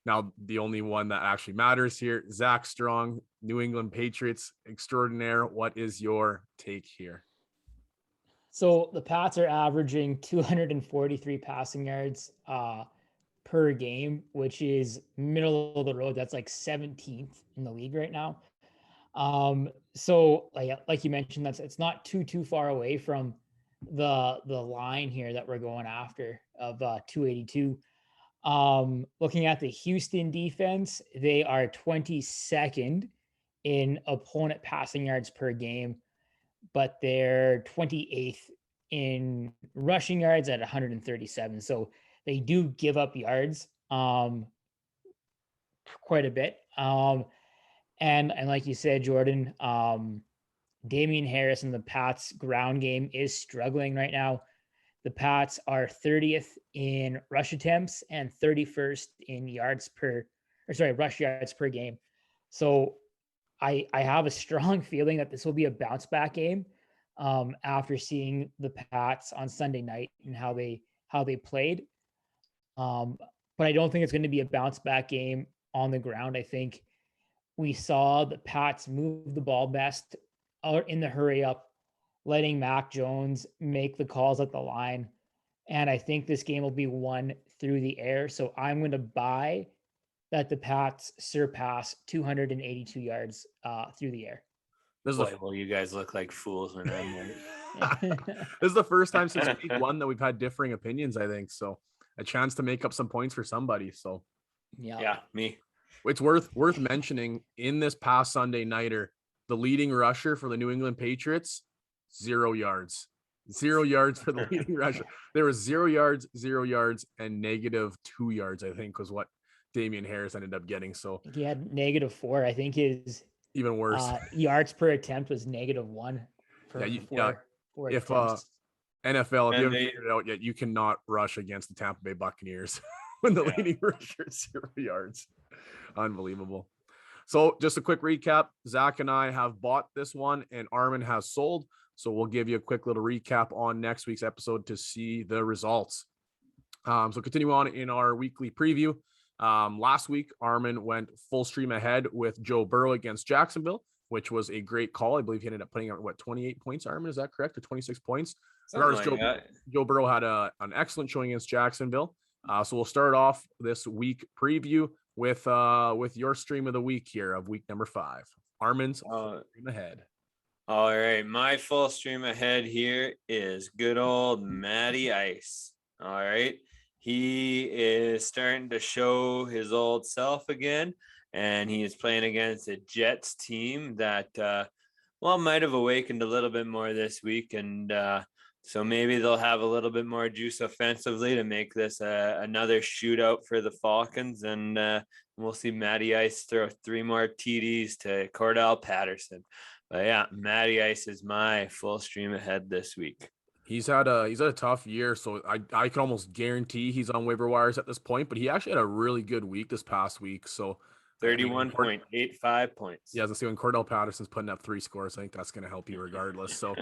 Now, the only one that actually matters here, Zach Strong, New England Patriots extraordinaire. What is your take here? So the Pats are averaging 243 passing yards per game, which is middle of the road. That's like 17th in the league right now. So like you mentioned, it's not too far away from the line here that we're going after of 282. Looking at the Houston defense, they are 22nd in opponent passing yards per game, but they're 28th in rushing yards at 137. So they do give up yards quite a bit. And like you said, Jordan, Damian Harris and the Pats ground game is struggling right now. The Pats are 30th in rush attempts and 31st in rush yards per game. So I have a strong feeling that this will be a bounce back game after seeing the Pats on Sunday night and how they played. But I don't think it's going to be a bounce back game on the ground. I think we saw the Pats move the ball best out in the hurry up, letting Mac Jones make the calls at the line. And I think this game will be won through the air. So I'm going to buy that the Pats surpass 282 yards through the air. Well, you guys look like fools when I'm there. This is the first time since week one that we've had differing opinions, I think. So a chance to make up some points for somebody. So yeah, me. It's worth mentioning in this past Sunday nighter, the leading rusher for the New England Patriots, 0 yards. 0 yards for the leading rusher. There was 0 yards, 0 yards, and -2 yards, I think, was what Damian Harris ended up getting. So he had -4. I think his even worse yards per attempt was -1. If NFL, if you haven't figured it out yet, you cannot rush against the Tampa Bay Buccaneers when the leading rusher is 0 yards. Unbelievable. So just a quick recap. Zach and I have bought this one and Armin has sold. So we'll give you a quick little recap on next week's episode to see the results. So continue on in our weekly preview. Last week, Armin went full stream ahead with Joe Burrow against Jacksonville, which was a great call. I believe he ended up putting out 28 points. Armin, is that correct? Or 26 points? Joe Burrow had an excellent showing against Jacksonville. So we'll start off this week preview with your stream of the week here of week number 5. Armin's stream ahead. All right, my full stream ahead here is good old Matty Ice. All right, he is starting to show his old self again, and he is playing against a Jets team that might have awakened a little bit more this week, and So maybe they'll have a little bit more juice offensively to make this another shootout for the Falcons. And we'll see Matty Ice throw 3 more TDs to Cordell Patterson. But yeah, Matty Ice is my full stream ahead this week. He's had a tough year, so I can almost guarantee he's on waiver wires at this point. But he actually had a really good week this past week. So 31.85 points. Yeah, as I say, when Cordell Patterson's putting up 3 scores, I think that's going to help you regardless. So,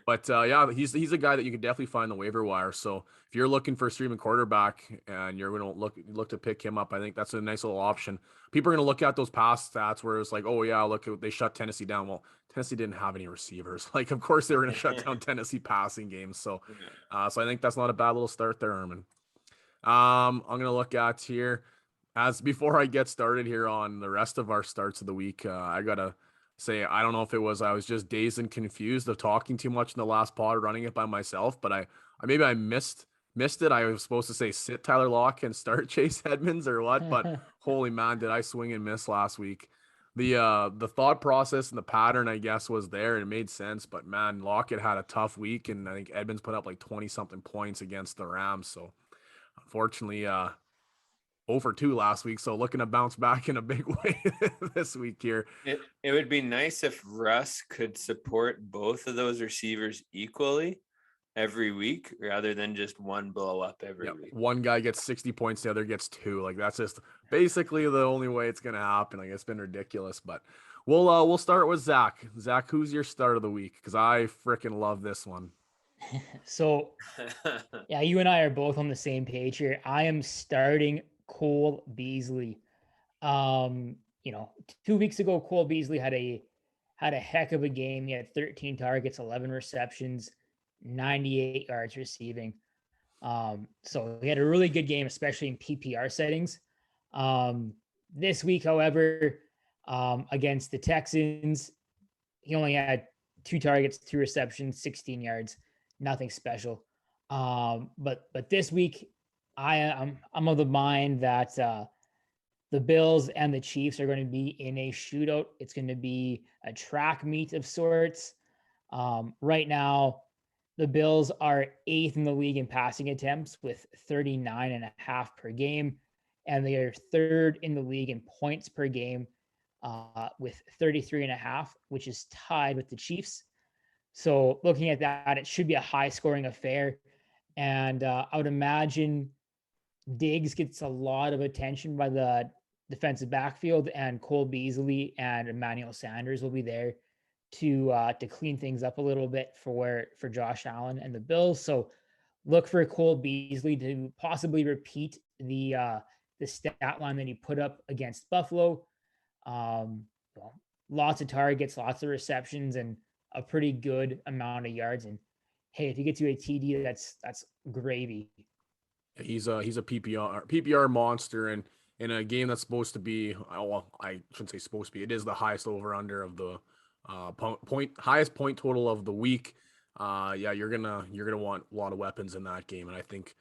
but yeah, he's a guy that you can definitely find the waiver wire. So if you're looking for a streaming quarterback and you're going to look to pick him up, I think that's a nice little option. People are going to look at those past stats where it's like, oh yeah, look, they shut Tennessee down. Well, Tennessee didn't have any receivers. Like, of course they were going to shut down Tennessee passing games. So, so I think that's not a bad little start there, Armand. I'm going to look at here. As before I get started here on the rest of our starts of the week, I gotta say, I don't know if it was I was just dazed and confused of talking too much in the last pod, running it by myself, but I maybe I missed it. I was supposed to say sit Tyler Lockett and start Chase Edmonds or what, but holy man, did I swing and miss last week. The thought process and the pattern, I guess, was there and it made sense, but man, Lockett had a tough week, and I think Edmonds put up like 20 something points against the Rams. So unfortunately, 0-2 last week, so looking to bounce back in a big way this week here. It would be nice if Russ could support both of those receivers equally every week rather than just one blow up every week. One guy gets 60 points, the other gets 2. Like, that's just basically the only way it's going to happen. Like, it's been ridiculous, but we'll start with Zach. Zach, who's your start of the week? Because I freaking love this one. So, yeah, you and I are both on the same page here. I am starting Cole Beasley. 2 weeks ago, Cole Beasley had a heck of a game. He had 13 targets, 11 receptions, 98 yards receiving. So he had a really good game, especially in PPR settings. This week, however, against the Texans, he only had 2 targets, 2 receptions, 16 yards, nothing special. But this week, I'm of the mind that the Bills and the Chiefs are going to be in a shootout. It's going to be a track meet of sorts. Right now, the Bills are 8th in the league in passing attempts with 39.5 per game, and they are 3rd in the league in points per game with 33.5, which is tied with the Chiefs. So looking at that, it should be a high-scoring affair, and I would imagine Diggs gets a lot of attention by the defensive backfield, and Cole Beasley and Emmanuel Sanders will be there to clean things up a little bit for Josh Allen and the Bills. So look for Cole Beasley to possibly repeat the stat line that he put up against Buffalo. Lots of targets, lots of receptions, and a pretty good amount of yards. And hey, if he gets you a TD, that's gravy. He's a PPR monster, and in a game that's supposed to be, well, I shouldn't say supposed to be, it is the highest over under of the highest point total of the week. You're gonna want a lot of weapons in that game, and I think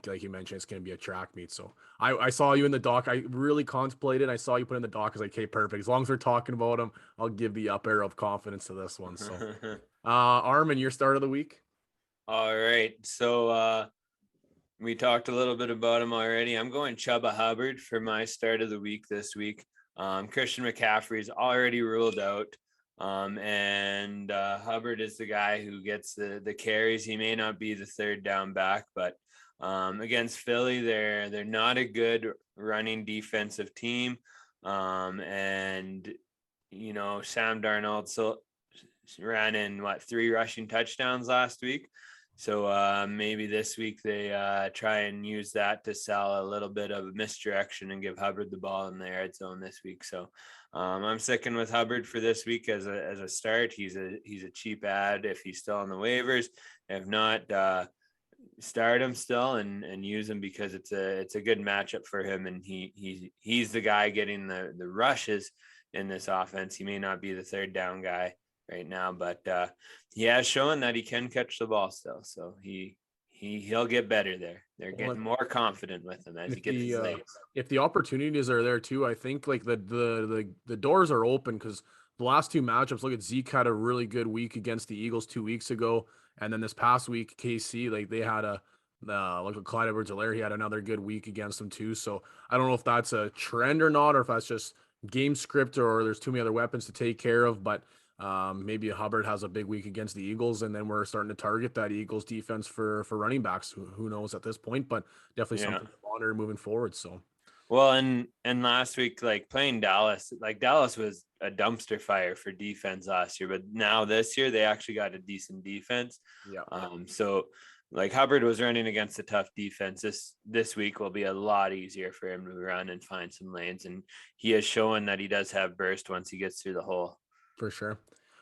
like you mentioned, it's gonna be a track meet. So I saw you in the doc. I really contemplated. I saw you put in the doc. I was like, okay, perfect. As long as we're talking about him, I'll give the up arrow of confidence to this one. So, Armand, your start of the week. All right, so we talked a little bit about him already. I'm going Chuba Hubbard for my start of the week this week. Christian McCaffrey's already ruled out. And Hubbard is the guy who gets the carries. He may not be the third down back, but against Philly, they're not a good running defensive team. And Sam Darnold ran in 3 rushing touchdowns last week. So maybe this week they try and use that to sell a little bit of misdirection and give Hubbard the ball in the red zone this week. So I'm sticking with Hubbard for this week as a start. He's a cheap ad if he's still on the waivers. If not, start him still and use him because it's a good matchup for him, and he's the guy getting the rushes in this offense. He may not be the third down guy right now, but he has shown that he can catch the ball still. So he'll get better there. They're getting more confident with him as he gets his legs. If the opportunities are there too, I think like the doors are open because the last two matchups, look at Zeke had a really good week against the Eagles 2 weeks ago. And then this past week, KC, like they had look at Clyde Edwards-Helaire, he had another good week against them too. So I don't know if that's a trend or not, or if that's just game script or there's too many other weapons to take care of. But maybe Hubbard has a big week against the Eagles, and then we're starting to target that Eagles defense for running backs. Who knows at this point, but definitely Yeah. something to monitor moving forward. So. Well, and last week, like playing Dallas, like Dallas was a dumpster fire for defense last year, but now this year they actually got a decent defense. Yeah. So like Hubbard was running against a tough defense. This week will be a lot easier for him to run and find some lanes, and he has shown that he does have burst once he gets through the hole. For sure.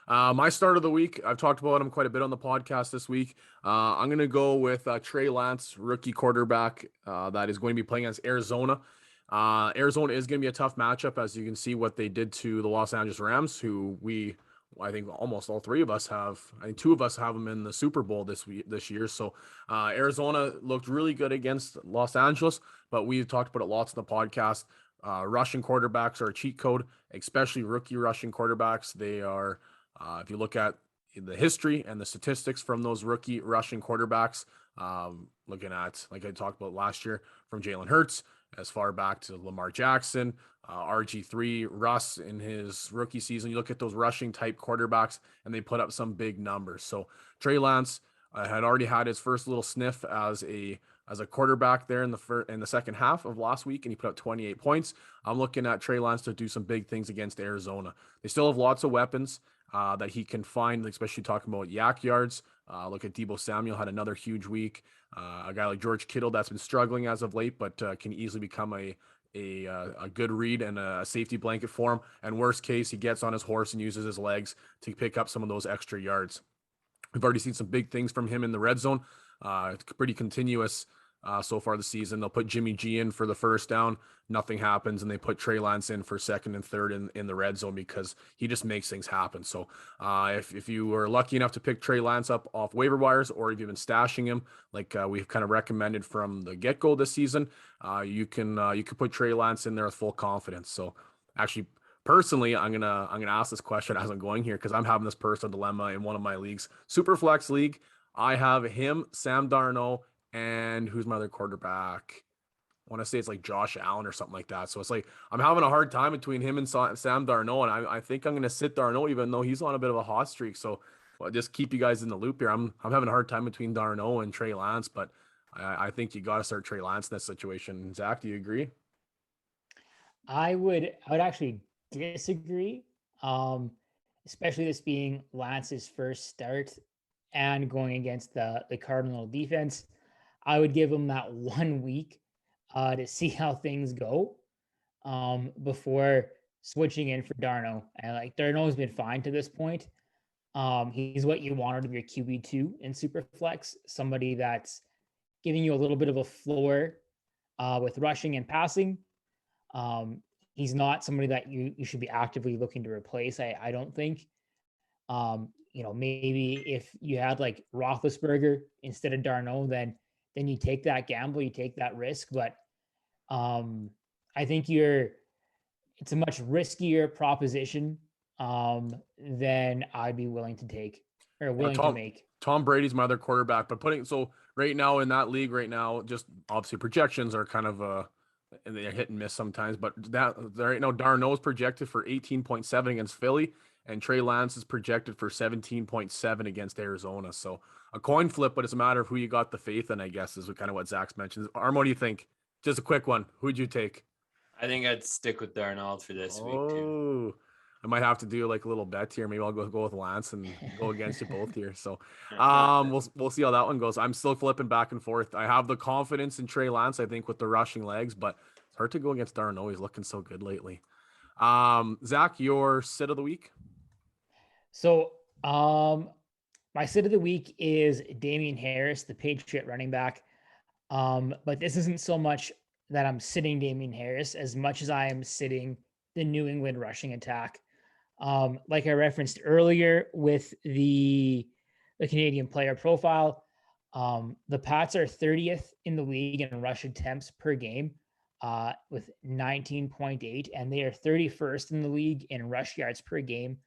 My start of the week, I've talked about him quite a bit on the podcast this week. I'm going to go with Trey Lance, rookie quarterback that is going to be playing against Arizona. Arizona is going to be a tough matchup, as you can see what they did to the Los Angeles Rams, who I think almost all three of us have. I think two of us have them in the Super Bowl this year. So Arizona looked really good against Los Angeles, but we've talked about it lots in the podcast. Rushing quarterbacks are a cheat code, especially rookie rushing quarterbacks. They are, if you look at the history and the statistics from those rookie rushing quarterbacks, looking at, like I talked about last year, from Jalen Hurts, as far back to Lamar Jackson, RG3, Russ in his rookie season. You look at those rushing type quarterbacks and they put up some big numbers. So Trey Lance had already had his first little sniff as a quarterback there in the second half of last week, and he put up 28 points. I'm looking at Trey Lance to do some big things against Arizona. They still have lots of weapons that he can find, especially talking about yak yards. Look at Deebo Samuel, had another huge week. A guy like George Kittle that's been struggling as of late, but can easily become a good read and a safety blanket for him. And worst case, he gets on his horse and uses his legs to pick up some of those extra yards. We've already seen some big things from him in the red zone. It's pretty continuous so far this season. They'll put Jimmy G in for the first down. Nothing happens, and they put Trey Lance in for second and third in the red zone because he just makes things happen. So if you were lucky enough to pick Trey Lance up off waiver wires, or if you've been stashing him, like we've kind of recommended from the get-go this season, you can put Trey Lance in there with full confidence. So actually, personally, I'm gonna ask this question as I'm going here because I'm having this personal dilemma in one of my leagues, Superflex League. I have him, Sam Darnold, and who's my other quarterback? I want to say it's like Josh Allen or something like that. So it's like I'm having a hard time between him and Sam Darnold, and I think I'm gonna sit Darnold even though he's on a bit of a hot streak. So just keep you guys in the loop here. I'm having a hard time between Darnold and Trey Lance, but I think you got to start Trey Lance in this situation. Zach, do you agree? I would actually disagree, especially this being Lance's first start and going against the Cardinal defense. I would give him that 1 week to see how things go before switching in for Darno. And like Darno's been fine to this point. He's what you want out of your QB2 in Superflex, somebody that's giving you a little bit of a floor with rushing and passing. He's not somebody that you should be actively looking to replace. I don't think. Maybe if you had like Roethlisberger instead of Darno, then you take that gamble, you take that risk. But I think it's a much riskier proposition than I'd be willing to take or willing to make. Tom Brady's my other quarterback, but right now in that league right now, just obviously projections are kind of and they're hit and miss sometimes, but right now Darno is projected for 18.7 against Philly, and Trey Lance is projected for 17.7 against Arizona. So a coin flip, but it's a matter of who you got the faith in, I guess, is kind of what Zach's mentioned. Arm, what do you think? Just a quick one. Who'd you take? I think I'd stick with Darnold for this week too. I might have to do like a little bet here. Maybe I'll go with Lance and go against you both here. So we'll see how that one goes. I'm still flipping back and forth. I have the confidence in Trey Lance, I think, with the rushing legs, but it's hard to go against Darno. He's looking so good lately. Zach, your sit of the week? So my sit of the week is Damian Harris, the Patriot running back. But this isn't so much that I'm sitting Damian Harris as much as I am sitting the New England rushing attack. Like I referenced earlier with the Canadian player profile, the Pats are 30th in the league in rush attempts per game with 19.8, and they are 31st in the league in rush yards per game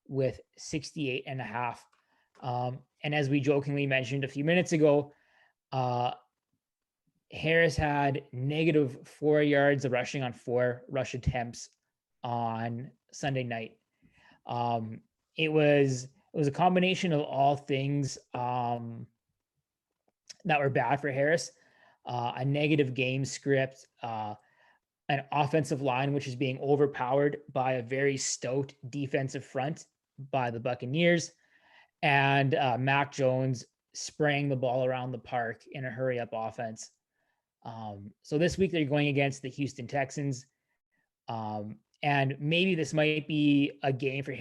with 68.5. And as we jokingly mentioned a few minutes ago, Harris had -4 yards of rushing on 4 rush attempts on Sunday night. It was a combination of all things that were bad for Harris. A negative game script, an offensive line which is being overpowered by a very stout defensive front by the Buccaneers, and Mac Jones spraying the ball around the park in a hurry-up offense. So this week they're going against the Houston Texans, and maybe this might be a game for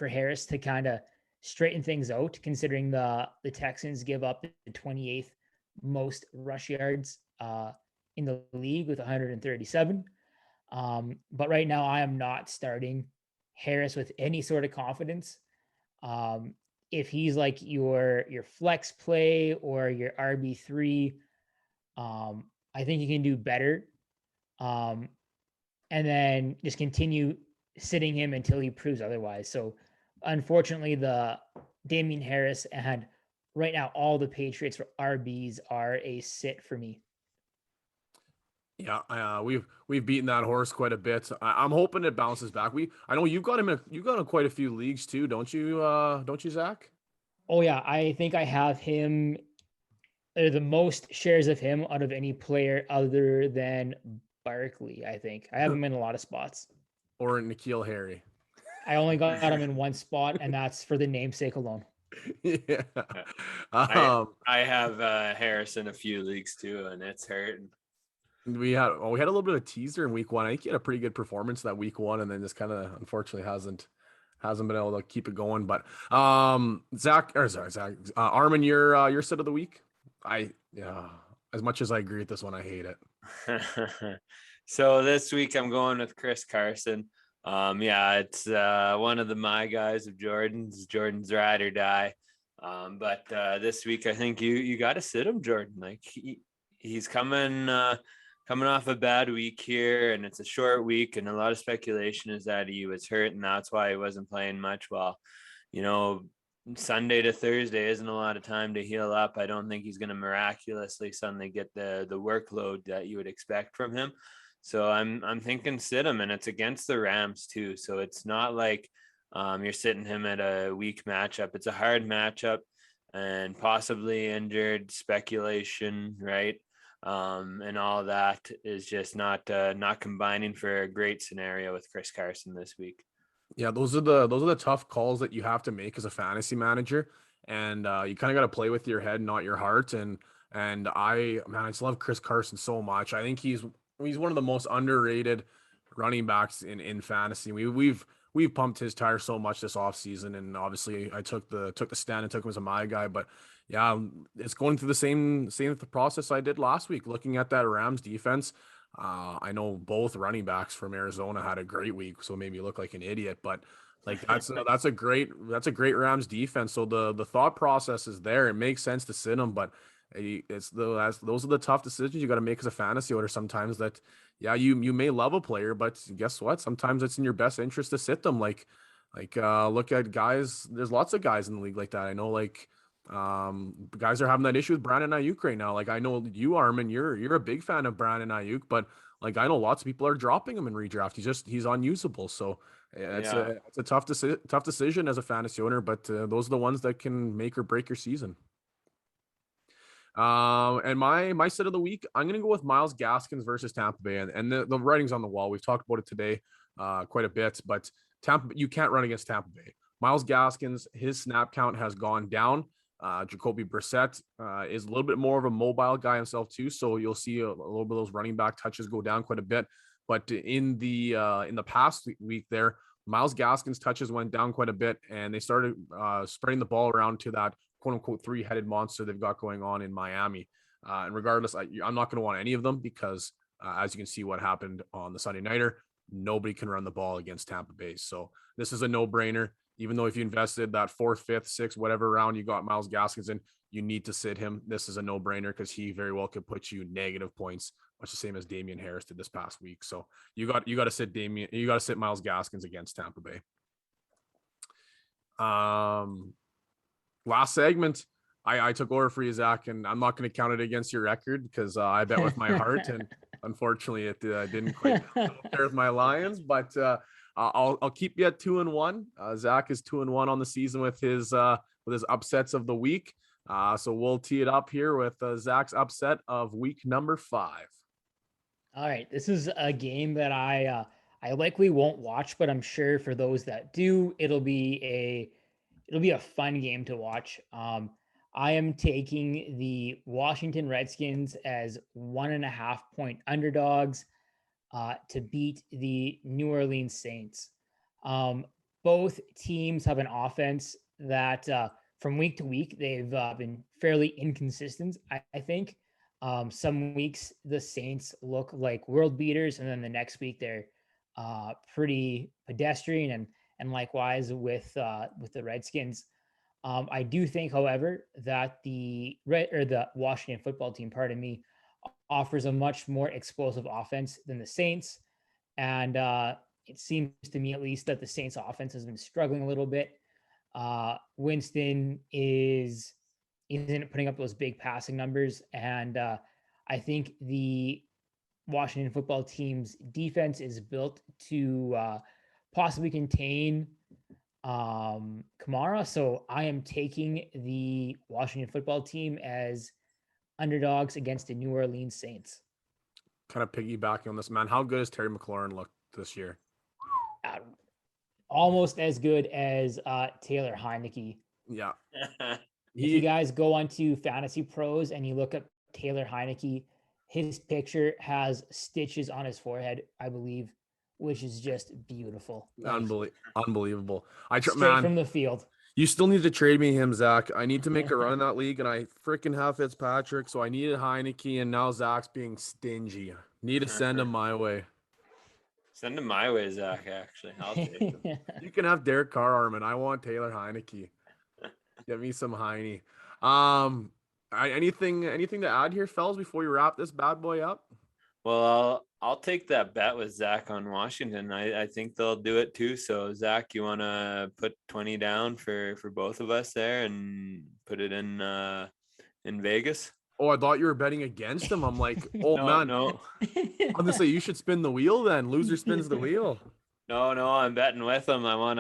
Harris to kind of straighten things out, considering the Texans give up the 28th most rush yards in the league with 137. But right now I am not starting Harris with any sort of confidence. If he's like your flex play or your RB3, I think you can do better. And then just continue sitting him until he proves otherwise. So unfortunately, the Damian Harris and right now all the Patriots for RBs are a sit for me. Yeah, we've beaten that horse quite a bit. I'm hoping it bounces back. I know you got him in quite a few leagues too, don't you? Don't you, Zach? Oh yeah, I think I have him, the most shares of him out of any player other than Barkley. I think I have him in a lot of spots. Or N'Keal Harry. I only got him in one spot, and that's for the namesake alone. Yeah. I have Harris in a few leagues too, and it's hurting. We had a little bit of a teaser in week 1. I think he had a pretty good performance that week 1, and then just kind of unfortunately hasn't been able to keep it going. But Zach, Armin, your sit of the week. As much as I agree with this one, I hate it. So this week I'm going with Chris Carson. It's one of my guys of Jordan's ride or die. But this week I think you got to sit him, Jordan. Like he's coming off a bad week here, and it's a short week, and a lot of speculation is that he was hurt and that's why he wasn't playing much. Well, Sunday to Thursday isn't a lot of time to heal up. I don't think he's going to miraculously suddenly get the workload that you would expect from him. So I'm thinking sit him, and it's against the Rams too. So it's not like you're sitting him at a weak matchup. It's a hard matchup and possibly injured speculation, right? And all that is just not combining for a great scenario with Chris Carson this week. Yeah, those are the tough calls that you have to make as a fantasy manager, and you kind of got to play with your head, not your heart. And I just love Chris Carson so much. I think he's one of the most underrated running backs in fantasy. We've pumped his tires so much this offseason, and obviously I took the stand and took him as my guy. But yeah, it's going through the same process I did last week, looking at that Rams defense. I know both running backs from Arizona had a great week, so it made me look like an idiot. But like that's a great Rams defense. So the thought process is there. It makes sense to sit them, but those are the tough decisions you got to make as a fantasy owner sometimes. That you may love a player, but guess what? Sometimes it's in your best interest to sit them. Like look at guys. There's lots of guys in the league like that. I know guys are having that issue with Brandon Ayuk right now. Like I know you, Armin, you're a big fan of Brandon Ayuk, but like I know lots of people are dropping him in redraft. He's unusable. So it's a tough decision as a fantasy owner, but those are the ones that can make or break your season. And my sit of the week, I'm gonna go with Myles Gaskins versus Tampa Bay, and the writing's on the wall. We've talked about it today quite a bit, but you can't run against Tampa Bay. Myles Gaskins, his snap count has gone down. Jacoby Brissett is a little bit more of a mobile guy himself too, so you'll see a little bit of those running back touches go down quite a bit. But in the past week there, Myles Gaskins' touches went down quite a bit, and they started spreading the ball around to that quote unquote 3-headed monster they've got going on in Miami. And regardless, I'm not going to want any of them because as you can see what happened on the Sunday Nighter, nobody can run the ball against Tampa Bay. So this is a no-brainer. Even though if you invested that 4th, 5th, 6th, whatever round you got Myles Gaskins in, you need to sit him. This is a no-brainer because he very well could put you negative points, much the same as Damian Harris did this past week. So you got to sit Myles Gaskins against Tampa Bay. Last segment, I took over for you, Zach, and I'm not going to count it against your record because I bet with my heart, and unfortunately, it didn't quite compare with my Lions. But I'll keep you at 2-1. Zach is 2-1 on the season with his upsets of the week. So we'll tee it up here with Zach's upset of week number 5. All right, this is a game that I likely won't watch, but I'm sure for those that do, it'll be a fun game to watch. I am taking the Washington Redskins as 1.5-point underdogs to beat the New Orleans Saints. Both teams have an offense that from week to week they've been fairly inconsistent. I think some weeks the Saints look like world beaters, and then the next week they're pretty pedestrian, and likewise with the Redskins. I do think, however, that the Washington football team, pardon me, offers a much more explosive offense than the Saints, and it seems to me at least that the Saints offense has been struggling a little bit. Winston isn't putting up those big passing numbers, and I think the Washington football team's defense is built to possibly contain Kamara. So I am taking the Washington football team as underdogs against the New Orleans Saints. Kind of piggybacking on this, man. How good has Terry McLaurin looked this year? Almost as good as Taylor Heineke. Yeah. If you guys go onto Fantasy Pros and you look up Taylor Heineke, his picture has stitches on his forehead, I believe, which is just beautiful. Unbelievable. Straight from the field. You still need to trade me him, Zach. I need to make a run in that league, and I freaking have Fitzpatrick, so I needed Heineke, and now Zach's being stingy. Need to send him my way. Send him my way, Zach, actually. I'll take him. You can have Derek Carr, Armand. I want Taylor Heineke. Get me some Heine. Anything to add here, fellas, before you wrap this bad boy up? Well, I'll take that bet with Zach on Washington. I think they'll do it too. So Zach, you want to put 20 down for both of us there and put it in Vegas? Oh, I thought you were betting against him. I'm like, oh man, no. I'm gonna say you should spin the wheel then. Loser spins the wheel. No, I'm betting with him. I want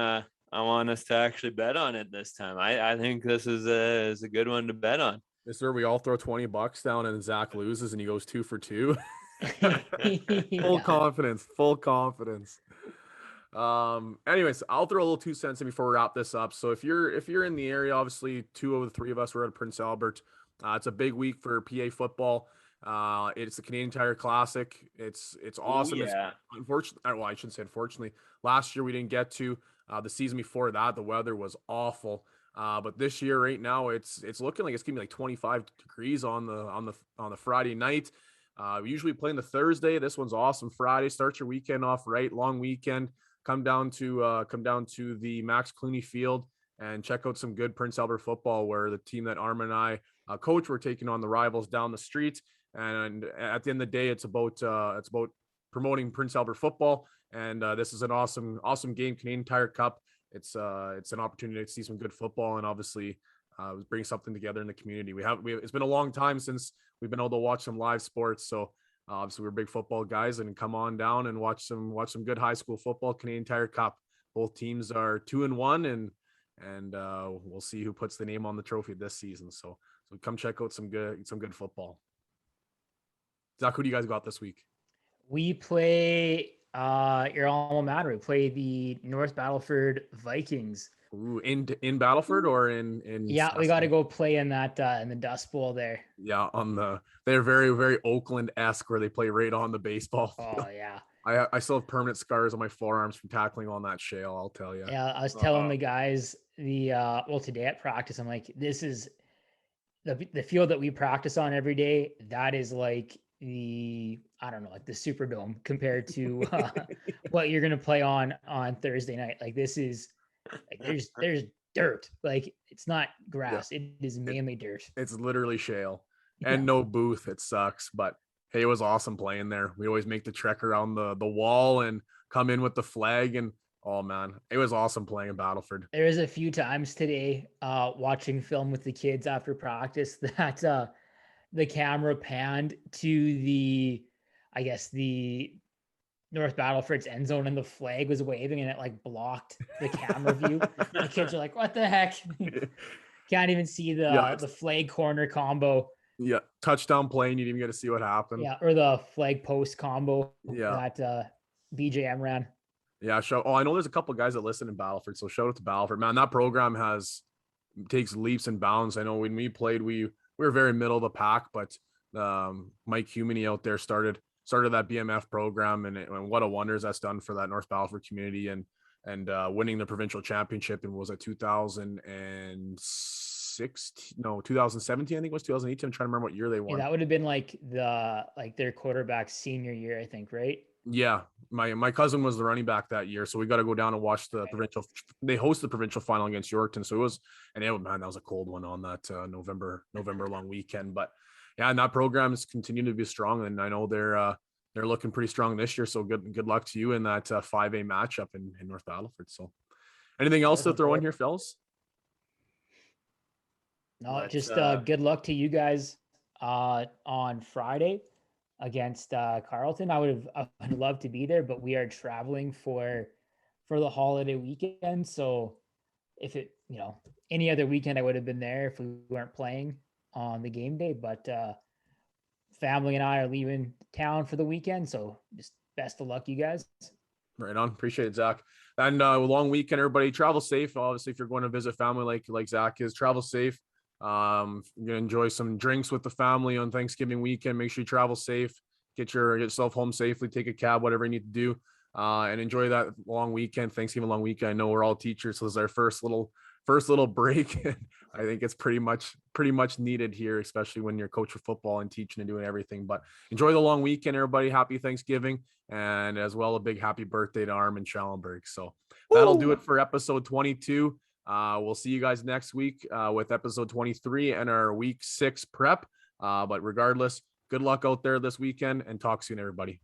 us to actually bet on it this time. I think this is a good one to bet on. Yes, sir. We all throw $20 down and Zach loses and he goes 2 for 2. Full confidence. Anyways, I'll throw a little 2 cents in before we wrap this up. So if you're in the area, obviously 2 of the 3 of us were at Prince Albert. It's a big week for PA football. It's the Canadian Tire Classic. It's awesome. Ooh, yeah. It's unfortunately, well, I shouldn't say unfortunately. Last year we didn't get to. The season before that, the weather was awful. But this year, right now, it's looking like it's gonna be like 25 degrees on the Friday night. We usually play on the Thursday. This one's awesome. Friday, start your weekend off right. Long weekend. Come down to the Max Clooney Field and check out some good Prince Albert football, where the team that Armand and I coach, we're taking on the rivals down the street. And at the end of the day, it's about promoting Prince Albert football. And this is an awesome game, Canadian Tire Cup. It's an opportunity to see some good football and obviously bring something together in the community. It's been a long time since we've been able to watch some live sports. So obviously we're big football guys, and come on down and watch some good high school football. Canadian Tire Cup. Both teams are 2-1, and we'll see who puts the name on the trophy this season. So come check out some good football. Zach, who do you guys got this week? We play your alma mater. We play the North Battleford Vikings. Ooh, in Battleford or in yeah, we got to go play in that in the Dust Bowl there. Yeah, they're very, very Oakland-esque, where they play right on the baseball field. Oh yeah. I still have permanent scars on my forearms from tackling on that shale, I'll tell you. Yeah, I was telling the guys today at practice, I'm like, this is the field that we practice on every day. That is like the Superdome compared to what you're gonna play on Thursday night. Like this is like there's dirt. Like it's not grass. Yeah. It is mainly dirt. It's literally shale and no booth. It sucks, but hey, it was awesome playing there. We always make the trek around the wall and come in with the flag, and Oh man, it was awesome playing in Battleford. There was a few times today, watching film with the kids after practice that the camera panned to I guess the North Battleford's end zone, and the flag was waving and it like blocked the camera view. The kids are like, "What the heck?" Can't even see the flag corner combo. Yeah, touchdown play, and you didn't even get to see what happened. Yeah, or the flag post combo Yeah. that BJM ran. Yeah, I know there's a couple guys that listen in Battleford, so shout out to Battleford. Man, that program takes leaps and bounds. I know when we played, we were very middle of the pack, but Mike Humany out there started that BMF program, and what a wonders that's done for that North Battleford community, and winning the provincial championship, and was it 2017, I think it was 2018. I'm trying to remember what year they won. Yeah, that would have been like their quarterback's senior year, I think, right? Yeah, my cousin was the running back that year, so we got to go down and watch the provincial. They host the provincial final against Yorkton, so man, that was a cold one on that November long weekend. But yeah, and that program is continuing to be strong, and I know they're looking pretty strong this year. So good luck to you in that 5A matchup in North Battleford. So, anything else to throw in here, fellas? No, just good luck to you guys on Friday against Carleton. I'd love to be there, but we are traveling for the holiday weekend. So if it, any other weekend, I would have been there if we weren't playing on the game day. But family and I are leaving town for the weekend. So just best of luck, you guys. Right on. Appreciate it, Zach. And long weekend, everybody. Travel safe. Obviously, if you're going to visit family like Zach is, travel safe. You're gonna enjoy some drinks with the family on Thanksgiving weekend. Make sure you travel safe. Get yourself home safely. Take a cab, whatever you need to do, and enjoy that long weekend. Thanksgiving long weekend. I know we're all teachers, so this is our first little break. I think it's pretty much needed here, especially when you're coach of football and teaching and doing everything. But enjoy the long weekend, everybody. Happy Thanksgiving, and as well a big happy birthday to Armand Schallenberg. So that'll do it for episode 22. We'll see you guys next week with episode 23 and our week 6 prep. But regardless, good luck out there this weekend, and talk soon, everybody.